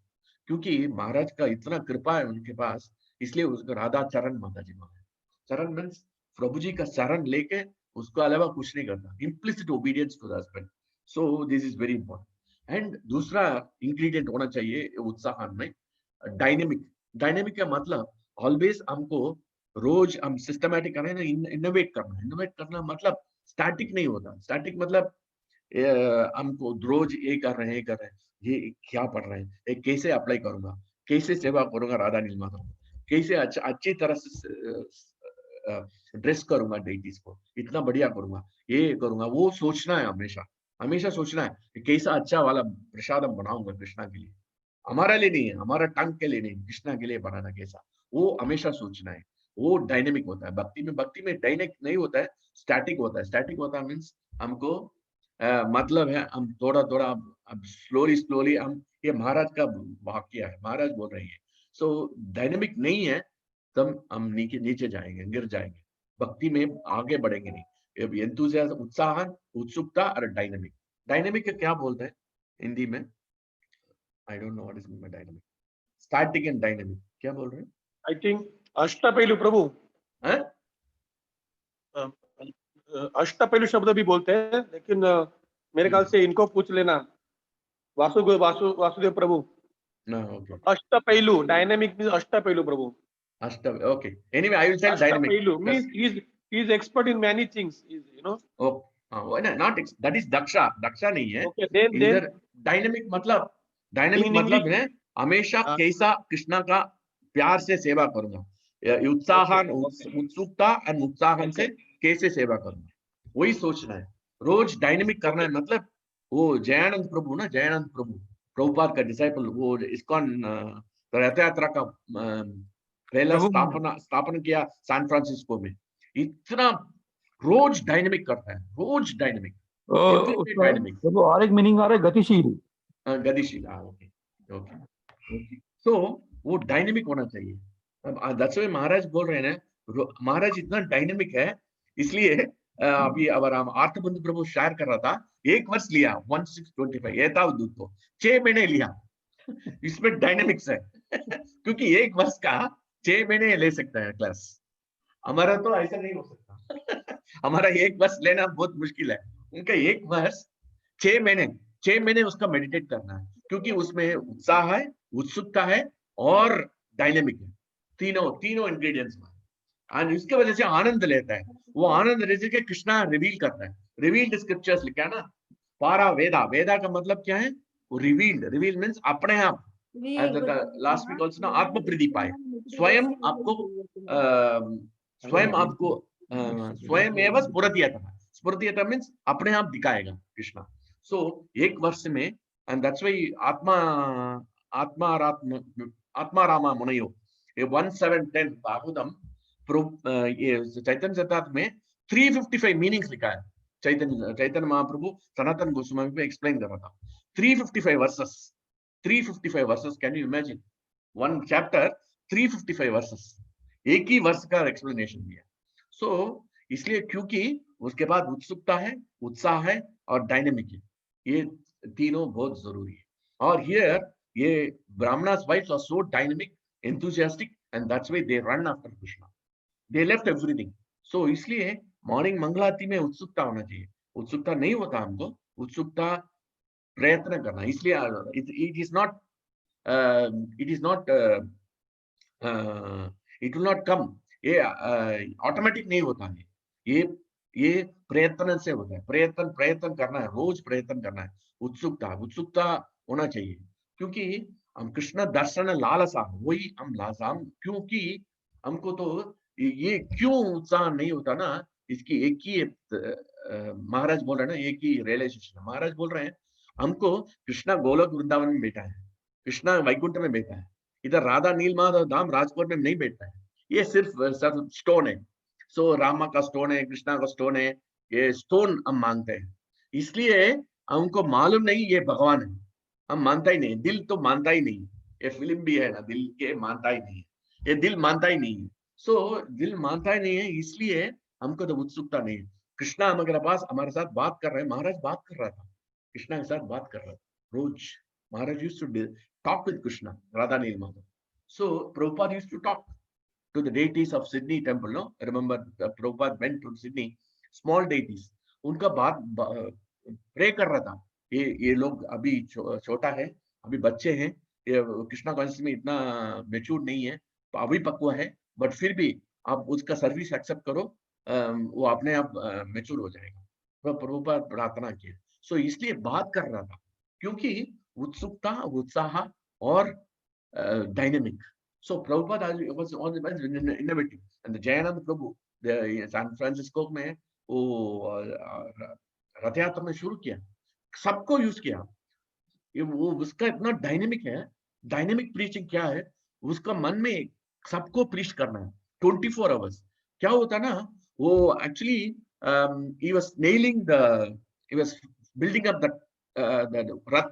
क्योंकि महाराज का इतना कृपा है उनके पास, इसलिए उसको राधा चरण माता जी मांगे। चरण मीन्स प्रभु जी का चरण लेके उसको अलावा कुछ नहीं करता, implicit obedience to the husband. So this is very important. And दूसरा इंग्रेडिएंट होना चाहिए उत्साह में, डायनेमिक। डायनेमिक का मतलब ऑलवेज हमको रोज हम सिस्टमैटिक करें ना, इनोवेट करना। इनोवेट करना मतलब स्टैटिक नहीं होता। स्टैटिक मतलब हमको रोज ये कर रहे हैं, ये कर रहे हैं, ये क्या पढ़ रहे हैं, ये कैसे अप्लाई करूंगा, कैसे सेवा करूंगा राधा नीलमाधव को, कैसे अच्छी तरह से ड्रेस करूंगा डेटीज को, इतना बढ़िया करूंगा, ये करूंगा, वो सोचना है हमेशा। हमेशा सोचना है कि कैसा अच्छा वाला प्रसाद हम बनाऊंगा कृष्णा के लिए, हमारा लिए नहीं है, हमारा टंग के लिए नहीं, कृष्णा के लिए बनाना कैसा, वो हमेशा सोचना है। वो डायनेमिक होता है भक्ति में डायनेमिक नहीं होता है, स्टैटिक होता है। स्टैटिक होता है मीन्स हमको मतलब है हम थोड़ा थोड़ा, अब स्लोली स्लोली हम, ये महाराज का वाक्य है, महाराज बोल रहे हैं। सो डायनेमिक नहीं है, तब हम नीचे नीचे जाएंगे, गिर जाएंगे। भक्ति में आगे बढ़ेंगे नहीं। एंथुसियाज्म, उत्साह, उत्सुकता और डायनेमिक। डायनेमिक क्या बोलते हैं हिंदी में? I don't know what is mean by dynamic. Static and dynamic क्या बोल रहे हैं? आई थिंक अष्टपैलु प्रभु, हैं? अष्टपैलु शब्द भी बोलते हैं, लेकिन मेरे ख्याल से इनको पूछ लेना, वासुदेव प्रभु। ओके, अष्टपैलु, डायनेमिक मीन्स अष्टपैलु प्रभु। अष्ट, okay, anyway I will say dynamic. Ashtapailu Yes. means he is expert in many things, you know. Oh, no, not that is daksha नहीं है। Okay, then इधर डायनेमिक मतलब, डायनेमिक in मतलब English, है हमेशा हाँ। कैसा कृष्णा का प्यार से सेवा करूंगा, उत्साहन, उत्सुकता और उत्साहन से कैसे सेवा करूंगा, वही सोचना है। रोज डायनेमिक करना है। मतलब वो जयानंद प्रभु ना, जयानंद प्रभु प्रभुपाद का डिसाइपल, वो इस्कॉन रथ यात्रा का पहला स्थापना किया सैन फ्रांसिस्को में। इतना रोज डायनेमिक करता है, रोज डायनेमिक, डायनेमिक। तो और एक मीनिंग आ रहा है गतिशील, गतिशील। Okay okay. सो वो डायनेमिक होना चाहिए। अब दैट्स व्हाई महाराज बोल रहे हैं ना, महाराज इतना डायनेमिक है, इसलिए अभी अगर हम आर्तबंधु प्रभु शायर कर रहा था, एक वर्ष लिया 1625 एतावदूत को 6 महीने लिया। इसमें डायनेमिक्स है क्योंकि एक वर्ष का 6 महीने ले सकता है क्लास। हमारा तो ऐसा नहीं हो सकता हमारा एक वर्ष लेना बहुत मुश्किल है, उनका एक वर्ष 6 महीने उसका मेडिटेट करना है, क्योंकि उसमें उत्साह है, उत्सुकता है और डायनेमिक है, तीनों इंग्रेडिएंट्स में। और इसके वजह से आनंद लेता है। वो आनंद लेते के कृष्णा रिवील करता है। रिवील्ड स्क्रिप्चर्स लिखा है ना, पारा वेदा, वेदा का मतलब क्या है? वो रिवील्ड मींस अपने आप। लास्ट वीक ऑल्सो ना आत्म प्रदीपाय, स्वयं आपको स्वयं एवं स्फुरतीयता मींस अपने आप दिखाएगा कृष्णा। सो एक वर्ष में, एंड दैट्स व्हाई आत्मारामा मुनयो 1710 भागवतम, चैतन्य चरितामृत में 355 मीनिंग्स लिखा है। चैतन्य महाप्रभु सनातन गोस्वामी पे एक्सप्लेन कर रहा था। 355 versus, can you imagine? One chapter 355 versus, एक ही वर्ष का एक्सप्लेनेशन दिया। सो इसलिए क्योंकि उसके बाद उत्सुकता है, उत्साह है और डायनेमिक है, ये तीनों बहुत जरूरी है। और हियर ये brahmanas wives are so dynamic, enthusiastic, and that's why they run after Krishna. They left everything. So इसलिए मॉर्निंग मंगलारती में उत्सुकता होना चाहिए। उत्सुकता नहीं होता हमको, उत्सुकता प्रयत्न करना। इसलिए it will not come, ये ऑटोमेटिक नहीं होता है, ये प्रयत्न से होता है। प्रयत्न करना है, रोज प्रयत्न करना है। उत्सुकता होना चाहिए, क्योंकि हम कृष्ण दर्शन लालसा, वही हम लालसा, क्योंकि हमको तो ये क्यों उत्साह नहीं होता ना, इसकी एक ही महाराज बोल रहे हैं ना, एक ही रियलाइजेशन। महाराज बोल रहे हैं हमको कृष्णा गोलोक वृंदावन में बैठा है, कृष्णा वैकुंठ में बैठा है, इधर राधा नीलमाधव धाम राजकोट में नहीं बैठता है। ये सिर्फ स्टोन है। सो रामा का स्टोन है, कृष्णा का स्टोन है, ये स्टोन हम मानते हैं। इसलिए हमको मालूम नहीं ये भगवान है, हम मानता ही नहीं। दिल तो मानता ही नहीं। ये फिल्म भी है ना, दिल के मानता ही नहीं, ये दिल मानता ही नहीं है। सो दिल मानता ही नहीं है, इसलिए हमको तो उत्सुकता नहीं है। कृष्णा हमारे पास, हमारे साथ बात कर रहे हैं। महाराज बात कर रहा था, कृष्णा के साथ बात कर रहा था रोज। महाराज used to talk with Krishna, Radha Nilamadhava. So Prabhupada used to talk to the deities of Sydney temple, no? Remember, Prabhupada went to Sydney, small deities. उनका बात प्रे कर रहा था। ये लोग अभी छोटा है, अभी बच्चे हैं, ये कृष्णा कॉन्शियस में इतना मैच्योर नहीं है, तो अभी पक्वा है, बट फिर भी आप उसका सर्विस एक्सेप्ट करो, वो अपने आप मैच्योर हो जाएगा। तो प्रभुपाद प्रार्थना किया। सो इसलिए बात कर रहा था, क्योंकि उत्सुकता, उत्साह और dynamic. So Prabhupada was innovative, and the Jayananda Prabhu, the San Francisco में वो रथ यात्रा में शुरू किया, सबको यूज किया। वो उसका इतना डायनेमिक है। डायनेमिक प्रीचिंग क्या है? उसका मन में सबको प्रीच करना है 24 आवर्स। क्या होता ना, वो actually he was nailing he was building up the Rath,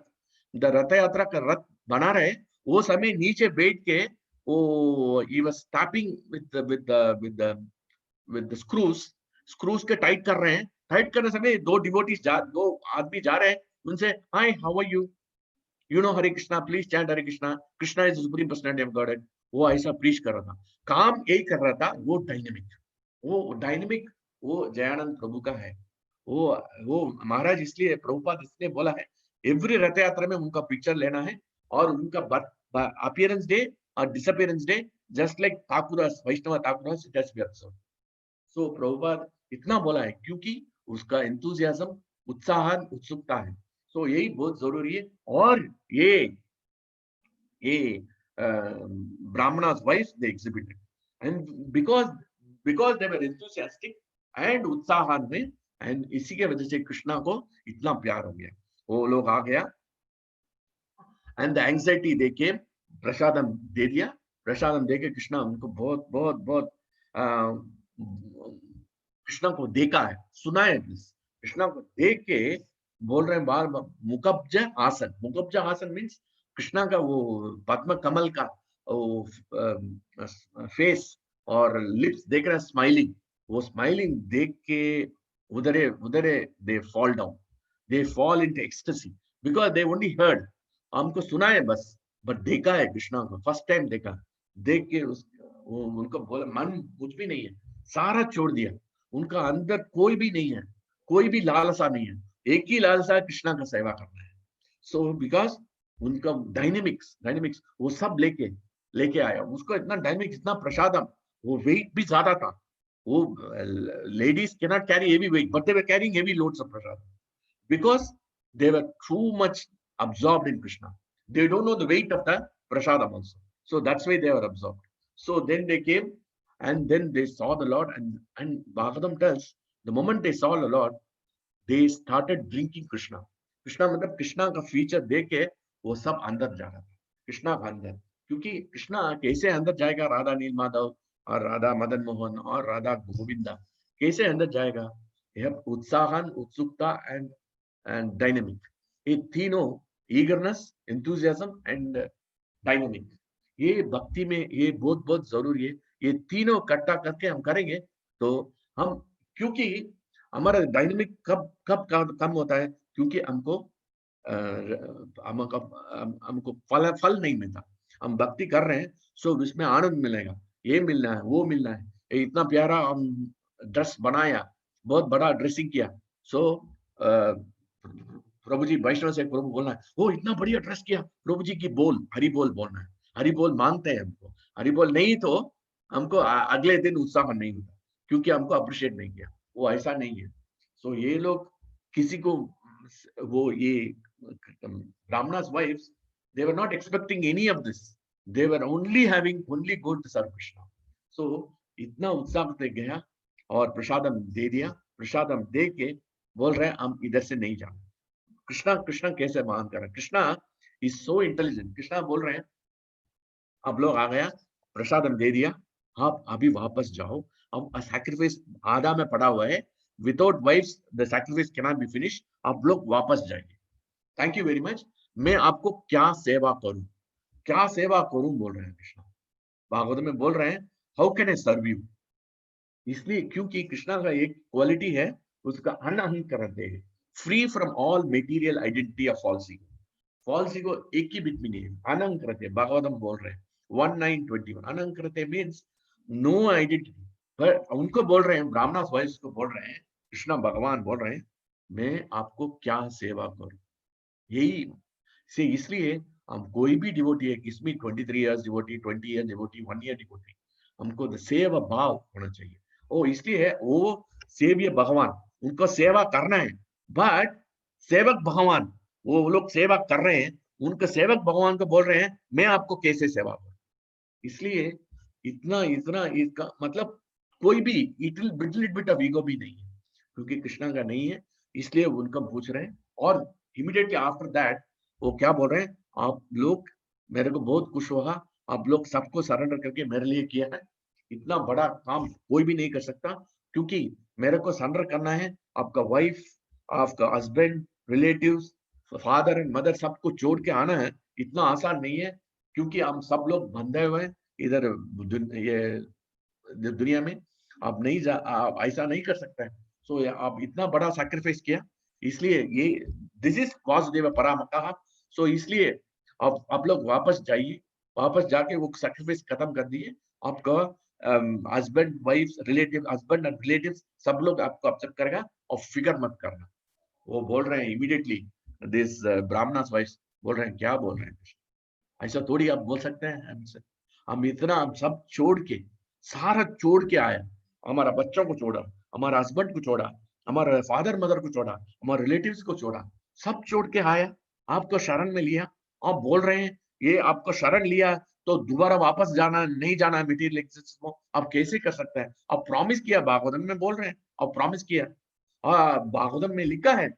the रथ यात्रा का रथ बना रहे, वो समय नीचे बैठ के he was tapping with the with screws के टाइट कर रहे हैं। टाइट करने समय दो आदमी जा रहे हैं, उनसे hi how are you, you know Hare Krishna, please chant Hare Krishna, Krishna is supreme personality of God. वो ऐसा प्रीच कर रहा था, काम यही कर रहा था। वो डायनेमिक वो जयानंद प्रभु का है। वो महाराज इसलिए प्रभुपाद इसलिए बोला है एवरी रथ यात्रा में उनका पिक्चर लेना है और उनका अपीयरेंस डे और डिसअपीयरेंस डे जस्ट लाइक ठाकुरस वैष्णव ठाकुरस it has been observed. So Prabhupada इतना बोला है क्योंकि उसका एंथुसियाज्म, उत्साह, उत्सुकता है। सो यही बहुत जरूरी है। और ये Brahmana's wives they exhibited, and because they were enthusiastic and उत्साहन में, and इसी के वजह से कृष्णा को इतना प्यार हो गया। वो लोग आ गया and the anxiety they came, प्रसादम दे दिया। प्रसादम देके कृष्णा उनको बहुत बहुत बहुत कृष्णा को देखा है, सुना है। कृष्णा को देख के बोल रहे हैं बार मुकब्ज आसन। मुकब्ज आसन मीन्स कृष्णा का वो पद्म कमल का वो फेस और लिप्स देख रहे हैं स्माइलिंग। वो स्माइलिंग देख के उधरे they fall down, they fall into ecstasy because they only heard. हमको सुना है बस, बट देखा है कृष्णा को, फर्स्ट टाइम देखा। देख के उनको बोला मन कुछ भी नहीं है, सारा छोड़ दिया। उनका अंदर कोई भी नहीं है, कोई भी लालसा नहीं है, एक ही लालसा कृष्णा का सेवा करना है। सो बिकॉज उनका डायनेमिक्स वो सब लेके आया। उसको इतना डायनेमिक्स, इतना प्रसादम, वो वेट भी ज्यादा था। वो ladies can not carry heavy weight, but they were carrying heavy loads of Prasad because they were too much absorbed in Krishna. They don't know the weight of the prasadam also. So that's why they were absorbed. So then they came and then they saw the Lord, and Bhagavatam tells the moment they saw the Lord, they started drinking Krishna. Krishna मतलब कृष्णा का feature देख के वो सब अंदर जा रहा था, कृष्णा का अंदर। क्योंकि कृष्णा कैसे अंदर जाएगा राधा नील माधव और राधा मदन मोहन और राधा गोविंदा, कैसे अंदर जाएगा? यह उत्साहन, उत्सुकता एंड डायनेमिक, ये तीनों ईगरनेस, एंथुसियाज्म एंड डायनेमिक, ये भक्ति में ये बहुत बहुत जरूरी है। ये तीनों इकट्ठा करके हम करेंगे तो हम, क्योंकि हमारा डायनेमिक कब कम होता है? क्योंकि हमको फल नहीं मिलता। हम भक्ति कर रहे हैं सो इसमें आनंद मिलेगा, ये मिलना है, वो मिलना है। ये इतना प्यारा हम ड्रेस बनाया, बहुत बड़ा ड्रेसिंग किया, सो प्रभु जी वैष्णव से प्रभु बोलना है, वो इतना बढ़िया ड्रेस किया, प्रभु जी की बोल हरि बोल बोलना है। हरि बोल मानते हैं हमको, हरि बोल नहीं तो हमको अगले दिन उत्साह नहीं होता क्योंकि हमको अप्रिशिएट नहीं किया। वो ऐसा नहीं है। सो ये लोग किसी को वो ये Brahmana's wives, they were not expecting any of this. They were only having only good to serve Krishna. So इतना उत्साह से गया और प्रसादम दे दिया। प्रसादम दे के बोल रहे हैं हम इधर से नहीं जाना। कृष्णा कैसे महान कर रहा है? Krishna is so intelligent. Krishna बोल रहे हैं आप लोग आ गया, प्रसादम दे दिया, आप अभी वापस जाओ। अब सैक्रिफाइस आधा में पड़ा हुआ है, without wife's the sacrifice can not be finish. आप लोग वापस जाइए। Thank you very much. मैं आपको क्या सेवा करूं बोल रहे हैं कृष्णा। भागवत में बोल रहे हैं how can I serve you. इसलिए क्योंकि कृष्णा का एक क्वालिटी है, उसका अनअहंकारते है, free from all material identity of false ego. False ego एक ही बिट में नहीं है। अनंकृत्य भागवतम बोल रहे हैं 1921। अनंकृत्य मीन्स नो आइडेंटिटी। पर उनको बोल रहे हैं, ब्राह्मण वॉइस को बोल रहे हैं, कृष्णा भगवान बोल रहे हैं मैं आपको क्या सेवा करूं। यही से इसलिए हम कोई भी डिवोटी है, किसमें 23 years devotee, 20 years devotee, 1 year devotee, हमको सेवा भाव होना चाहिए। ओ इसलिए वो सेव्य भगवान, उनको सेवा करना है। बट सेवक भगवान, वो लोग सेवा कर रहे हैं, उनके सेवक भगवान को बोल रहे हैं मैं आपको कैसे सेवा करूं। इसलिए इतना इसका मतलब कोई भी लिटिल बिट ऑफ ईगो भी नहीं है, क्योंकि कृष्णा का नहीं है। इसलिए उनका पूछ रहे हैं और इमीडिएटली आफ्टर दैट वो क्या बोल रहे हैं, आप लोग, मेरे को बहुत खुश होगा, आप लोग सबको सरेंडर करके मेरे लिए किया है। इतना बड़ा काम कोई भी नहीं कर सकता, क्योंकि मेरे को सरेंडर करना है। आपका वाइफ, आपका husband, relatives, father and mother सबको छोड़ के आना है, इतना आसान नहीं है। क्योंकि हम सब लोग बंधे हुए हैं इधर ये दुनिया में, आप नहीं आप ऐसा नहीं कर सकते हैं। सो आप इतना बड़ा सैक्रिफाइस किया, इसलिए ये दिस इज वासुदेव परामतः। सो इसलिए अब आप लोग वापस जाइए, वापस जाके वो सैक्रिफाइस खत्म कर दिए। आपका husband wife relative, husband and relative सब लोग आपको एक्सेप्ट करेगा, और फिकर मत करना। वो बोल रहे हैं इमीडिएटली, दिस ब्राह्मणास वाइफ बोल रहे हैं, क्या बोल रहे हैं, ऐसा थोड़ी आप बोल सकते हैं हमसे। हम इतना, हम सब छोड़ के, सारा छोड़ के आया, हमारा बच्चों को छोड़ा, हमारा हस्बैंड को छोड़ा, हमारा फादर मदर को छोड़ा, हमारे रिलेटिव्स को छोड़ा, सब छोड़ के आया, आपको शरण में लिया। आप बोल रहे हैं ये आपको शरण लिया तो दोबारा वापस जाना नहीं जाना मटेरियल एग्जिस्टेंस में, आप कैसे कर सकते हैं? आप प्रॉमिस किया, भागवतम में बोल रहे हैं, आप प्रॉमिस किया, हाँ भागवतम में लिखा है,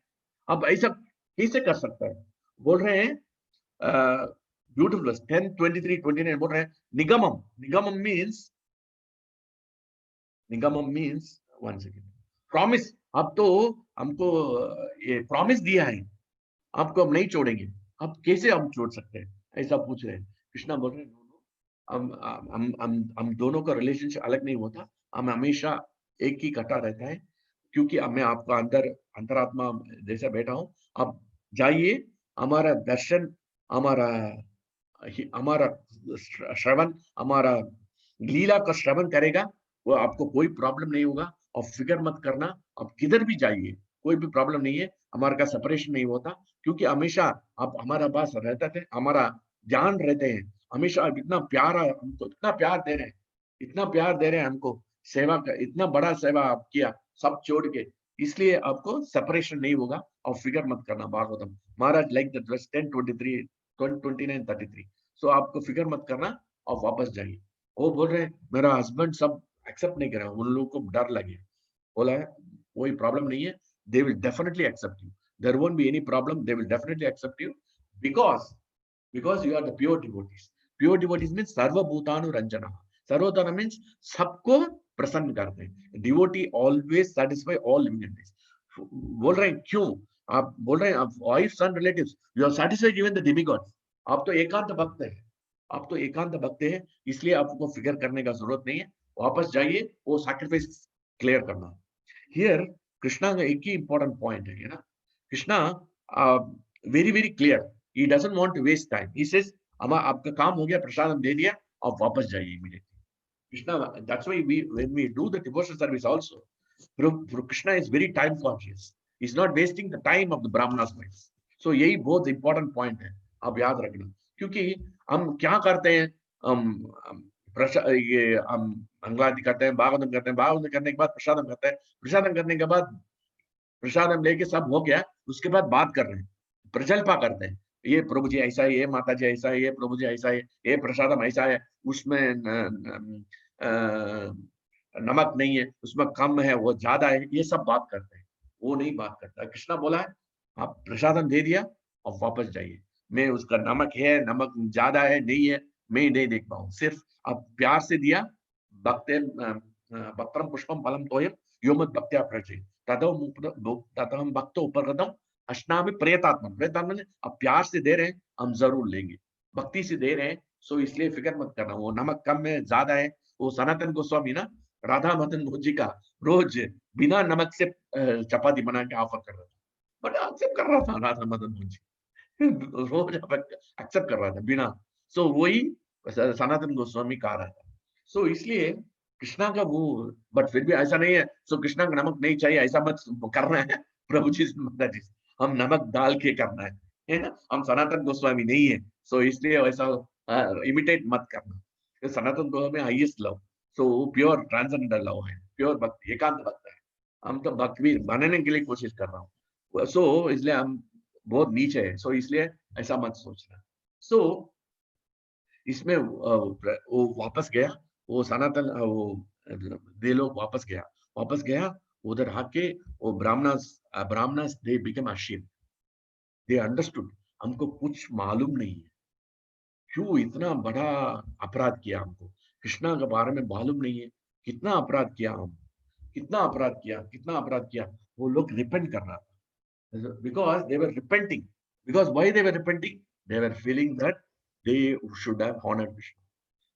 अब ऐसा कैसे कर सकता है? बोल रहे हैं ब्यूटीफुल 10:23-29 बोल रहे हैं निगमम। निगमम मीन्स 1 सेकेंड, प्रॉमिस। अब तो हमको ये प्रॉमिस दिया है, आपको हम नहीं छोड़ेंगे, अब कैसे हम छोड़ सकते हैं? ऐसा पूछ रहे हैं। कृष्णा बोल रहे हैं हम दोनों का रिलेशनशिप अलग नहीं होता, हम हमेशा एक ही कटा रहता है, क्योंकि मैं आपका अंतरात्मा जैसा बैठा हूं। अब जाइए, हमारा दर्शन, हमारा हमारा श्रवण, हमारा लीला का श्रवण करेगा, वो आपको कोई प्रॉब्लम नहीं होगा। और फिक्र मत करना, आप किधर भी जाइए कोई भी प्रॉब्लम नहीं है, हमारे का सेपरेशन नहीं होता, क्योंकि हमेशा आप हमारा पास रहते थे, हमारा ध्यान रहते हैं हमेशा। इतना प्यार, हमको इतना प्यार दे रहे हैं, इतना प्यार दे रहे हैं हमको, सेवा का इतना बड़ा सेवा आप किया सब छोड़ के, इसलिए आपको सेपरेशन नहीं होगा। और फिक्र मत करना, भागवतम महाराज लाइक दैट वर्स 10:23, 29, 33। सो आपको फिक्र मत करना, और वापस जाइए। वो बोल रहे हैं मेरा हस्बैंड सब एक्सेप्ट नहीं कर रहा, उन लोगों को डर लगे। बोला है कोई प्रॉब्लम नहीं है, they will definitely accept you, there won't be any problem, they will definitely accept you, because you are the pure devotees. Pure devotees means sarva bhutanu ranjana, sarvotana means सबको प्रसन्न करते हैं, devotee always satisfy all living entities। बोल रहे हैं क्यों? आप बोल रहे हैं wife son relatives, you are satisfied even the demigods। आप तो एकांत भक्त है, आप तो एकांत भक्त है, इसलिए आपको फिक्र करने का जरूरत नहीं है। वापस जाइए, वो सैक्रिफाइस क्लियर करना। हियर कृष्णा का एक ही इंपॉर्टेंट पॉइंट है ना, Krishna very very clear, he doesn't want to waste time, he says आपका काम हो गया, प्रसाद हम दे दिया, आप वापस जाइए immediately. Krishna, that's why we when we do the devotional service also, Krishna is very time conscious, he is not wasting the time of the ब्राह्मणास वाइफ। सो यही बहुत इंपॉर्टेंट पॉइंट है, आप याद रखना। क्योंकि हम क्या करते हैं, ये हम मंगलारती करते हैं, भागवतम करते हैं, भागवतम करने के बाद प्रसादम करते हैं, प्रसादम करने के बाद प्रसादम लेके सब हो गया, उसके बाद बात कर रहे हैं, प्रजल्पा करते हैं, ये प्रभु जी ऐसा है, ये माता जी ऐसा है, ये प्रभु जी ऐसा है, ये प्रसादम ऐसा है, उसमें नमक नहीं है, उसमें कम है, वो ज्यादा है, ये सब बात करते हैं। वो नहीं बात करता। कृष्णा बोला है आप प्रसादम दे दिया और वापस जाइए, मैं उसका नमक है, नमक ज्यादा है नहीं है, मैं नहीं देख पाऊँ, सिर्फ आप प्यार से दिया। भक्ते पत्रम पुष्पम फलम तोयम यो मत भक्त्या प्रचय ततः भक्त उपरगतम अश्नामि प्रेतात्मा। प्रेतात्मा ने आप प्यार से दे रहे हैं, हम जरूर लेंगे, भक्ति से दे रहे हैं, सो इसलिए फिक्र मत करना। वो नमक कम है ज्यादा है, वो सनातन गोस्वामी ना राधा मदन मोहन जी का रोज बिना नमक से चपाती बना के ऑफर कर रहा था, बट एक्सेप्ट कर रहा था राधा मदन मोहन जी रोज एक्सेप्ट कर रहा था बिना। सो वही सनातन गोस्वामी कहा रहा था। सो इसलिए कृष्णा का वो, बट फिर भी ऐसा नहीं है सो कृष्णा का नमक नहीं चाहिए ऐसा मत करना है प्रभु जी से, माता जी से हम नमक डाल के करना है ना, हम सनातन गोस्वामी नहीं है, सो इसलिए वैसा इमिटेट मत करना। तो सनातन गोस्वामी हाईएस्ट लव, सो वो प्योर ट्रांसेंडेंटल लव है, प्योर भक्ति, एकांत भक्त है। हम तो भक्ति बनने के लिए कोशिश कर रहा हूँ, सो इसलिए हम बहुत नीचे है, सो इसलिए ऐसा मत सोचना। सो इसमें वो वापस गया, वो सनातन वो दे लोग वापस गया उधर आके वो Brahmanas they become Ashim, they understood हमको कुछ मालूम नहीं है, क्यों इतना बड़ा अपराध किया हमको, कृष्णा के बारे में मालूम नहीं है, कितना अपराध किया हम, कितना अपराध किया। वो लोग रिपेंट कर रहा था, because they were repenting, because why they were repenting, they were feeling that they should have honored Krishna,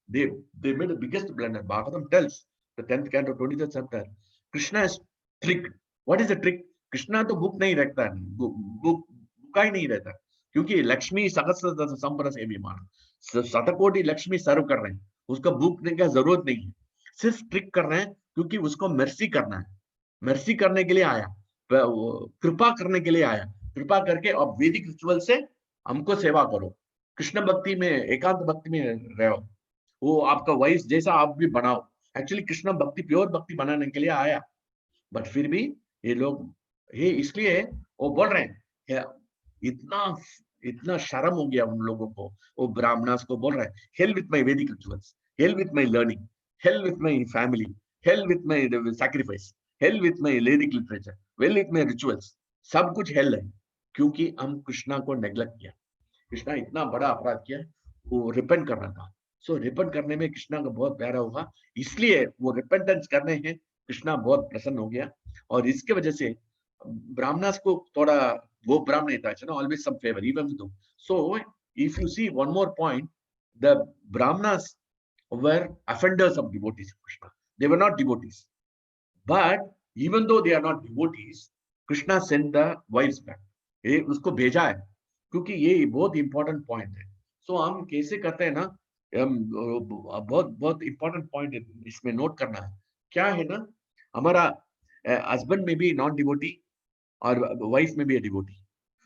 they made the biggest blunder. Bhagavatam tells the 10th canto 23rd chapter, Krishna is tricked. What is the trick? Krishna तो भूख नहीं रखता, भूखा ही नहीं रहता, क्योंकि लक्ष्मी सहस्र संपर से विमान, शतकोटि लक्ष्मी सर्व कर रहे हैं, उसका भूखने का जरूरत नहीं है, सिर्फ ट्रिक कर रहे हैं क्योंकि उसको मर्सी करना है, मर्सी करने के लिए आया, कृपा करने के लिए आया, कृपा करके अब वैदिक रिचुअल से हमको सेवा करो, कृष्ण भक्ति में एकांत भक्ति में रहो, वो आपका वॉइस जैसा आप भी बनाओ। एक्चुअली कृष्ण भक्ति प्योर भक्ति बनाने के लिए आया, बट फिर भी ये लोग ये इसलिए वो बोल रहे हैं, इतना इतना शर्म हो गया उन लोगों को, वो ब्राह्मणास को बोल रहे हैं, hell with my Vedic rituals, hell with my learning, hell with my family, hell with my sacrifice, hell with my Vedic literature, well with my rituals, सब कुछ हेल है, क्योंकि हम कृष्णा को नेग्लेक्ट किया। कृष्णा इतना बड़ा अपराध किया, वो रिपेंट करना था। सो रिपेंट करने में कृष्णा का बहुत प्यारा होगा, इसलिए वो रिपेंटेंस करने हैं, कृष्णा बहुत प्रसन्न हो गया, और इसके वजह से ब्राह्मणास को थोड़ा, वो ब्राह्मण था ना, always some favour even though. So if you see one more point, the ब्राह्मणास were offenders of devotees Krishna, they were not devotees, but even though they are not devotees, Krishna send the wifes back, ये उसको भेजा है, क्योंकि ये बहुत important point है। सो हम कैसे करते हैं ना, बहुत बहुत इंपॉर्टेंट पॉइंट इसमें नोट करना है, क्या है ना, हमारा हस्बैंड में भी नॉन डिवोटी और वाइफ में भी है डिवोटी,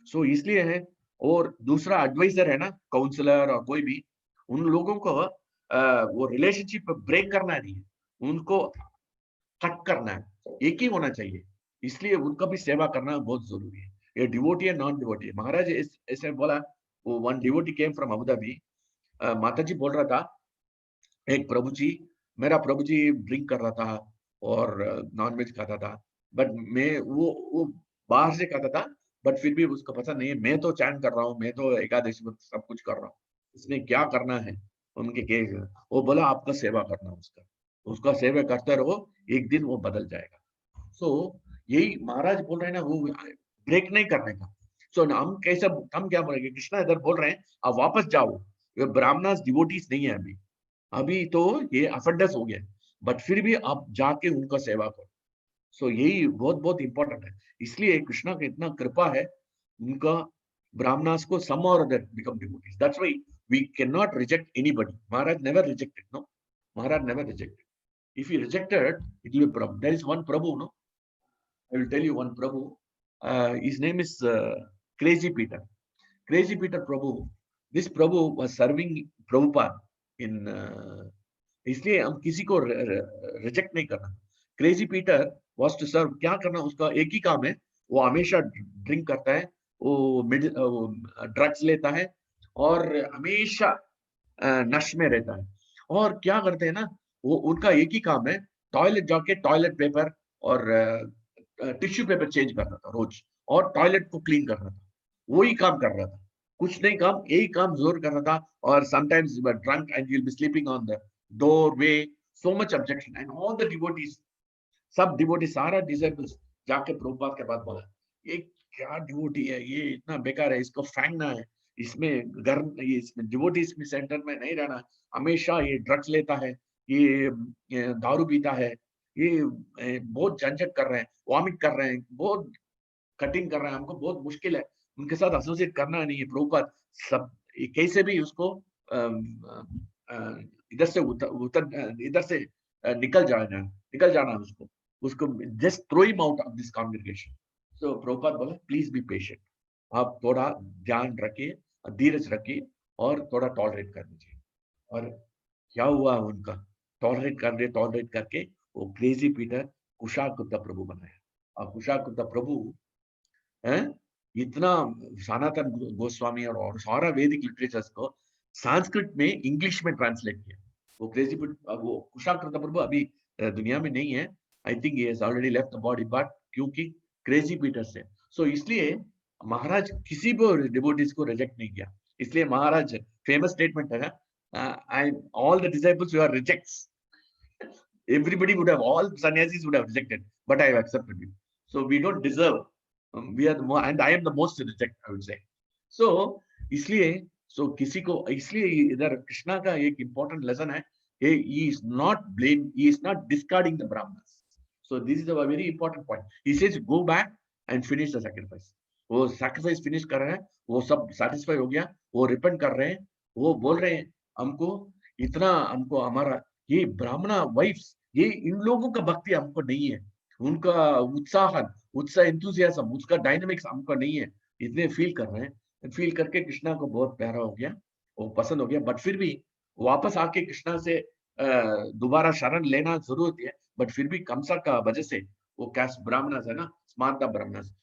सो इसलिए है, और दूसरा एडवाइजर है ना, काउंसलर और कोई भी, उन लोगों को वो रिलेशनशिप ब्रेक करना नहीं है, उनको कट करना है, एक ही होना चाहिए, इसलिए उनका भी सेवा करना बहुत जरूरी है। ये डिवोटी है नॉन डिवोटी, महाराज ऐसे बोला, वो one devotee came from Abu Dhabi, माता जी बोल रहा था, एक प्रभु जी, मेरा प्रभु जी ड्रिंक कर रहा था और नॉन वेज खाता था, बट मैं वो बाहर से खाता था, बट फिर भी उसको पता नहीं है, मैं तो चैंट कर रहा हूँ, मैं तो एकादशी में सब कुछ कर रहा हूँ, इसमें क्या करना है उनके केस। वो बोला आपका सेवा करना, उसका उसका सेवा करते रहो, एक दिन वो बदल जाएगा। सो यही महाराज बोल रहे हैं ना, वो ब्रेक नहीं करने का। सो हम कैसे, हम क्या बोलेंगे, कृष्णा इधर बोल रहे हैं आप वापस जाओ, ब्राह्मणास डिवोटीज नहीं है अभी, अभी तो ये अफेंडर्स हो गए, बट फिर भी आप जाके उनका सेवा करो। सो यही बहुत बहुत इंपॉर्टेंट है, इसलिए कृष्णा का इतना कृपा है, उनका ब्राह्मणास को सम और other become devotees, that's why we can not reject anybody. Maharaj never rejected, no, Maharaj never rejected, if you rejected it will be a problem. There is one Prabhu, no, I will tell you one Prabhu, his name is Crazy Peter. Crazy Peter Prabhu, this Prabhu was serving Prabhupada in इसलिए हम किसी को reject नहीं करना। Crazy Peter was to serve, क्या करना, उसका एक ही काम है, वो हमेशा ड्रिंक करता है, वो ड्रग्स लेता है और हमेशा नशे में रहता है, और क्या करते हैं ना, वो उनका एक ही काम है, टॉयलेट जाके टॉयलेट पेपर और टिश्यू पेपर चेंज करना था रोज, और टॉयलेट को क्लीन करना था, वही काम कर रहा था, कुछ नहीं काम, यही काम जोर कर रहा था, और sometimes you are drunk and you will be sleeping on the doorway, so much objection, and all the devotees, सब डिवोटीज, सारा डिसाइपल्स जाके प्रभुपाद के पास बोला, ये क्या डिवोटी है, ये इतना बेकार है, इसको फेंकना है, इसमें घर, ये इसमें डिवोटीज में सेंटर में नहीं रहना, हमेशा ये ड्रग्स लेता है, ये दारू पीता है, ये बहुत झंझट कर रहे हैं, वॉमिट कर रहे हैं, बहुत कटिंग कर रहे हैं, हमको बहुत मुश्किल है उनके साथ एसोसिएट करना नहीं है। प्रभुपाद सब कैसे भी उसको इधर से इधर से निकल जाना उसको, उसको just throw him out of this congregation. So Prabhupada बोला प्लीज बी पेशेंट, आप थोड़ा ध्यान रखिए, धीरज रखिए, और थोड़ा टॉलरेट कर दीजिए। और क्या हुआ, उनका टॉलरेट करके वो क्रेजी पीटर कुशाकुद्धा प्रभु बनाया। और कुशाकुद्धा प्रभु इतना सनातन गोस्वामी और सारा वैदिक लिटरेचर्स को संस्कृत में इंग्लिश में ट्रांसलेट किया। वो क्रेजी वो कुशाकुद्धा प्रभु अभी दुनिया में नहीं है, I think he has already left the body, but क्योंकि क्रेजी पीटर से, सो इसलिए महाराज किसी भी डिवोटीज को रिजेक्ट नहीं किया। इसलिए महाराज फेमस स्टेटमेंट है ना, I all the disciples you are rejects, everybody would have, all sannyasis would have rejected, but I have accepted you, so we don't deserve, we are the more, and I am the most reject, I would say. So इसलिए, so किसी को, इसलिए इधर कृष्णा का एक important lesson है he is not blame, he is not discarding the Brahmanas. So this is a very important point. He says go back and finish the sacrifice. वो sacrifice finish कर रहे हैं, वो सब satisfy हो गया, वो repent कर रहे हैं, वो बोल रहे हैं हमको इतना, हमको हमारा ये ब्राह्मणा वाइफ्स, ये इन लोगों का भक्ति हमको नहीं है, उनका उत्साह एंथुसियाज्म, उसका डायनामिक्स हमको नहीं है, इतने फील कर रहे हैं, फील करके कृष्णा को बहुत प्यारा हो गया, वो पसंद हो गया, बट फिर भी वापस आके कृष्णा से दोबारा शरण लेना जरूरत है, बट फिर भी कंसा का वजह से वो कैस्ट ब्राह्मणस है ना, स्मार्ता ब्राह्मणस,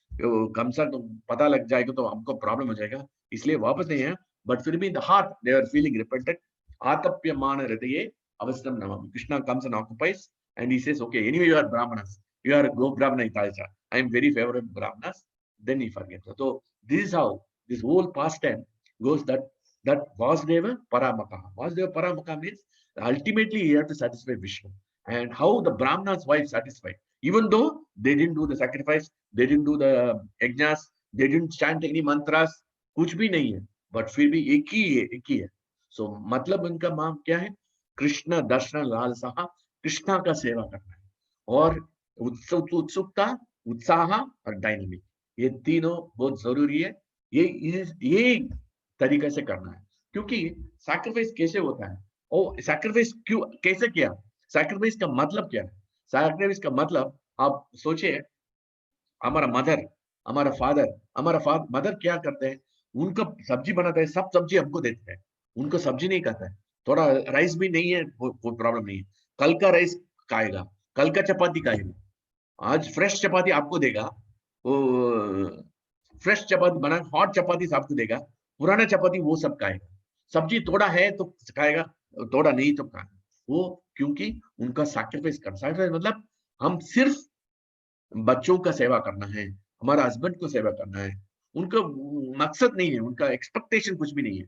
कंसा तो पता लग जाएगा तो हमको प्रॉब्लम हो जाएगा, इसलिए वापस नहीं है, बट फिर भी the heart they are feeling repented, आतप्यमान हृदये अवस्थम Namami. Krishna comes and occupies and he says, okay, anyway you are brahmanas, you are go brahmana italcha, I am very favorable brahmanas, then he forgets. So this is how this whole pastime goes, that Vasudeva Paramaka. Vasudeva Paramaka means ultimately he had to satisfy Vishnu. And how the Brahmana's wife satisfied, even though they didn't do the sacrifice, they didn't do the yajnas, they didn't chant any mantras, कुछ भी नहीं है, but फिर भी एक ही है. So मतलब उनका माम क्या है, कृष्ण दर्शन लालसा, कृष्णा का सेवा करना है, और उत्सुकता, उत्साह और डायनामिक, ये तीनों बहुत जरूरी है. ये तरीके से करना है, क्योंकि सैक्रिफाइस कैसे होता है, और सैक्रिफाइस क्यों कैसे किया, सैक्रिफाइस का मतलब क्या है. सैक्रिफाइस का मतलब आप सोचिए, हमारा मदर क्या करते हैं, उनका सब्जी बनाता है, सब सब्जी हमको देते हैं, उनको सब्जी नहीं खाता है, थोड़ा राइस भी नहीं है, कोई प्रॉब्लम नहीं है, कल का राइस खाएगा, कल का चपाती खाएगा, आज फ्रेश चपाती आपको देगा, वो फ्रेश चपाती बना, हॉट चपाती आपको देगा, पुराना चपाती वो सब खाएगा, सब्जी थोड़ा है तो खाएगा, थोड़ा नहीं तो खाएगा, वो क्योंकि उनका सैक्रिफाइस करना. सैक्रिफाइस मतलब हम सिर्फ बच्चों का सेवा करना है, हमारा हस्बैंड को सेवा करना है, उनका मकसद नहीं है, उनका एक्सपेक्टेशन कुछ भी नहीं है,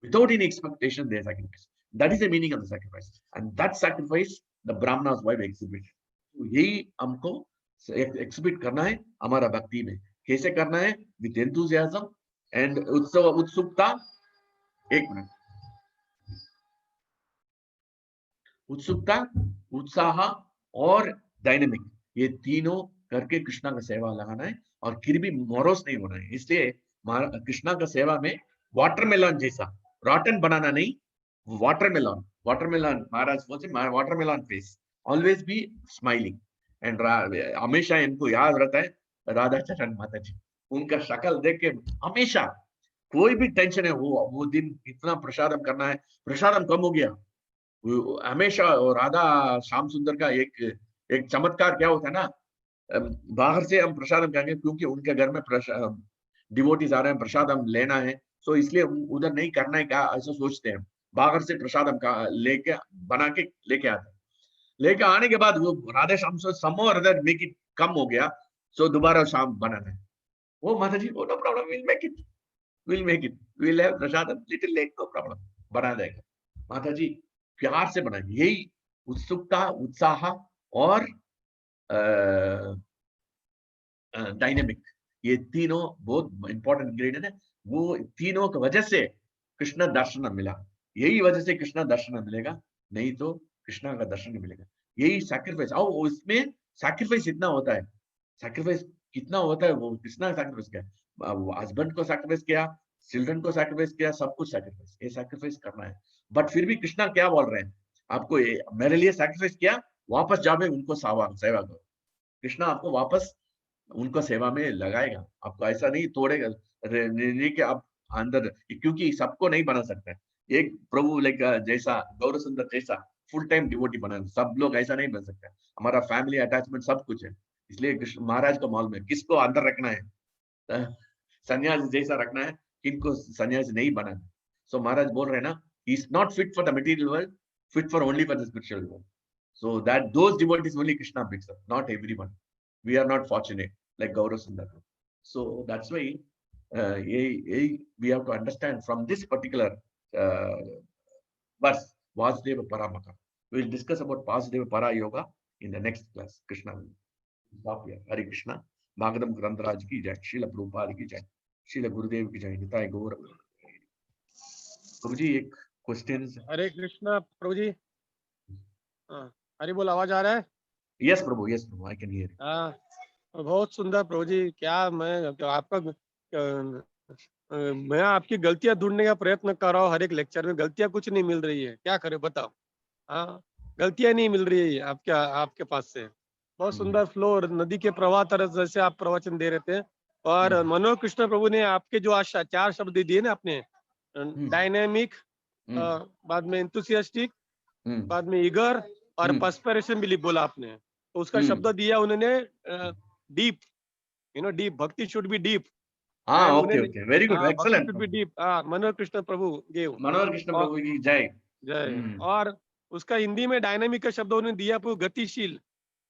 without any expectation they sacrifice. That is the meaning of the sacrifice, and that sacrifice the Brahmana's wife exhibited. तो यही हमको exhibit करना है हमारा भक्ति में, कैसे करना है, with enthusiasm and उत्सुकता. एक मिनट, उत्सुकता, उत्साह और डायनेमिक, ये तीनों करके कृष्णा का सेवा लगाना है, और फिर भी मोरोस नहीं होना है. इसलिए कृष्णा का सेवा में वाटरमेलन जैसा रॉटन बनाना नहीं, वाटरमेलन महाराज बोलते watermelon face, always be smiling. And हमेशा इनको याद रहता है राधा चरण माता जी, उनका शक्ल देख के हमेशा कोई भी टेंशन है, वो दिन इतना प्रसादम करना है, प्रसादम कम हो गया, हमेशा. राधा श्याम सुंदर का एक चमत्कार क्या होता है ना, बाहर से हम प्रसादम करेंगे, क्योंकि उनके घर में डिवोटीज आ रहे हैं, प्रसादम लेना है, तो इसलिए उधर नहीं करना है क्या, ऐसा सोचते हैं, बाहर से प्रसादम का लेके बना के लेके आते हैं, लेके आने के बाद वो राधे श्याम से समोर मेक इट कम हो गया, सो दोबारा शाम बनाना है, वो माता जी, no problem, will make it, will have prasadam little late, no problem, बना देगा. माता जी प्यार से बनाएंगे. यही उत्सुकता, उत्साह और डायनेमिक, ये तीनों बहुत इंपॉर्टेंट इंग्रेडिएंट है. वो तीनों की वजह से कृष्ण दर्शन मिला, यही वजह से कृष्ण दर्शन मिलेगा, नहीं तो कृष्णा का दर्शन नहीं मिलेगा. यही सैक्रिफाइस, और उसमें सैक्रिफाइस इतना होता है, सैक्रिफाइस कितना होता है, वो कृष्णा सैक्रिफाइस किया, हस्बैंड को सैक्रिफाइस किया, चिल्ड्रन को सैक्रिफाइस किया, सब कुछ सैक्रिफाइस, ये सैक्रिफाइस करना है. बट फिर भी कृष्णा क्या बोल रहे हैं, आपको मेरे लिए सैक्रिफाइस किया, वापस जाओ उनको सेवा करो. कृष्णा आपको वापस उनको सेवा में लगाएगा, आपको ऐसा नहीं तोड़ेगा नहीं कि आप अंदर, क्योंकि सबको नहीं बना सकता है. एक प्रभु लाइक जैसा गौर सुंदर जैसा फुल टाइम डिवोटी बना, सब लोग ऐसा नहीं बन सकता. हमारा फैमिली अटैचमेंट सब कुछ है, इसलिए महाराज को मालूम है किसको अंदर रखना है, सन्यासी जैसा रखना है, किनको सन्यासी नहीं बनाना. सो महाराज बोल रहे हैं ना, he is not fit for the material world, fit for only for the spiritual world. So that those devotees only Krishna picks up, not everyone. We are not fortunate like Gaurav Sundar. So that's why we have to understand from this particular verse, Vasudeva Paramaka. We will discuss about Vasudeva Para Yoga in the next class. Krishna will stop here. Hare Krishna. Bhagavatam Grantaraj ki jai, Srila Prabhupada ki jai, Srila Gurudev ki jai, Nitai Gaur. Prabhuji, एक question. हरे कृष्णा प्रभु जी. हरि बोल, आवाज आ रहा है? Yes Prabhu, I can hear. हाँ, बहुत सुंदर प्रभु जी। क्या मैं आपका मैं आपकी गलतियां ढूंढने का प्रयत्न कर रहा हूँ, हर एक लेक्चर में गलतियां कुछ नहीं मिल रही है, क्या करें बताओ। हाँ, गलतियां नहीं मिल रही है आपके पास से। बहुत सुंदर फ्लो, नदी के प्रवाह तरह जैसे आप प्रवचन दे रहे थे। और मनोहर कृष्ण प्रभु ने आपके जो आज 4 शब्द दिए ना आपने, डायनेमिक, बाद में एंथुसियास्टिक, बाद में ईगर और पर्सपिरेशन भी बोला आपने। तो उसका शब्द दिया उन्होंने deep, deep, bhakti should be deep. हाँ, okay, very good, bhakti excellent. Should be deep. Manohar Krishna Prabhu gave. Manohar Krishna Prabhu की जय। जय। और उसका हिंदी में डायनेमिक का शब्द उन्होंने दिया प्रभु, गतिशील।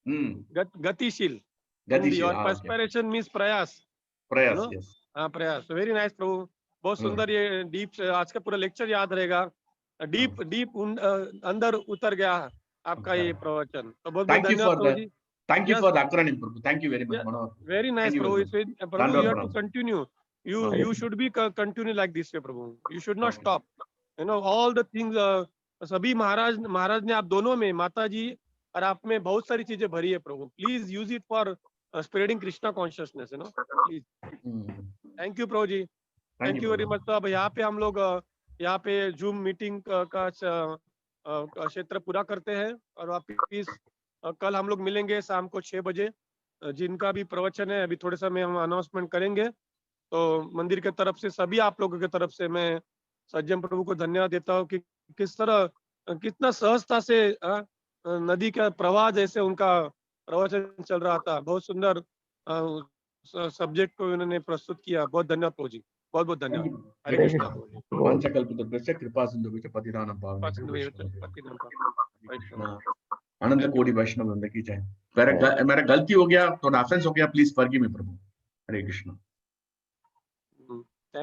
गतिशील हिंदी। और पर्सपिरेशन मीन्स प्रयास। प्रयास, यस। हाँ, प्रयास। वेरी नाइस प्रभु, बहुत सुंदर। ये डीप, आज का पूरा लेक्चर याद रहेगा। डीप डीप अंदर उतर गया आपका ये प्रवचन। तो बहुत बहुत धन्यवाद प्रभु जी। Thank you for the acronym, Prabhu. Thank you very much, Manohar. Very nice, Prabhu. Prabhu, you have to continue. You should be continue like this way, Prabhu. You should not stop. All the things. सभी महाराज ने आप दोनों में, माता जी और आप में बहुत सारी चीजें भरी है Prabhu. Please use it for spreading Krishna consciousness, please. Thank you Prabhu ji, thank you very much. तो अब यहाँ पे हम लोग यहाँ पे जूम मीटिंग का क्षेत्र पूरा करते हैं। और वापिस कल हम लोग मिलेंगे शाम को 6 बजे। जिनका भी प्रवचन है अभी थोड़े समय हम अनाउंसमेंट करेंगे। तो मंदिर के तरफ से, सभी आप लोगों की तरफ से मैं सज्जन प्रभु को धन्यवाद देता हूँ कि किस तरह, कितना सहजता से नदी का प्रवाह जैसे उनका प्रवचन चल रहा था। बहुत सुंदर सब्जेक्ट को उन्होंने प्रस्तुत किया। बहुत धन्यवाद प्रभु जी, बहुत बहुत धन्यवाद। हरे कृष्णा। पंचकल्पितभ्यश्च कृपासिन्धुभ्यश्च पतितानां पावनेभ्यो अनंत कोटि वैष्णव वृंद की जय। मेरा गलती हो गया, तो ऑफेंस हो गया, please forgive me Prabhu. Hare Krishna.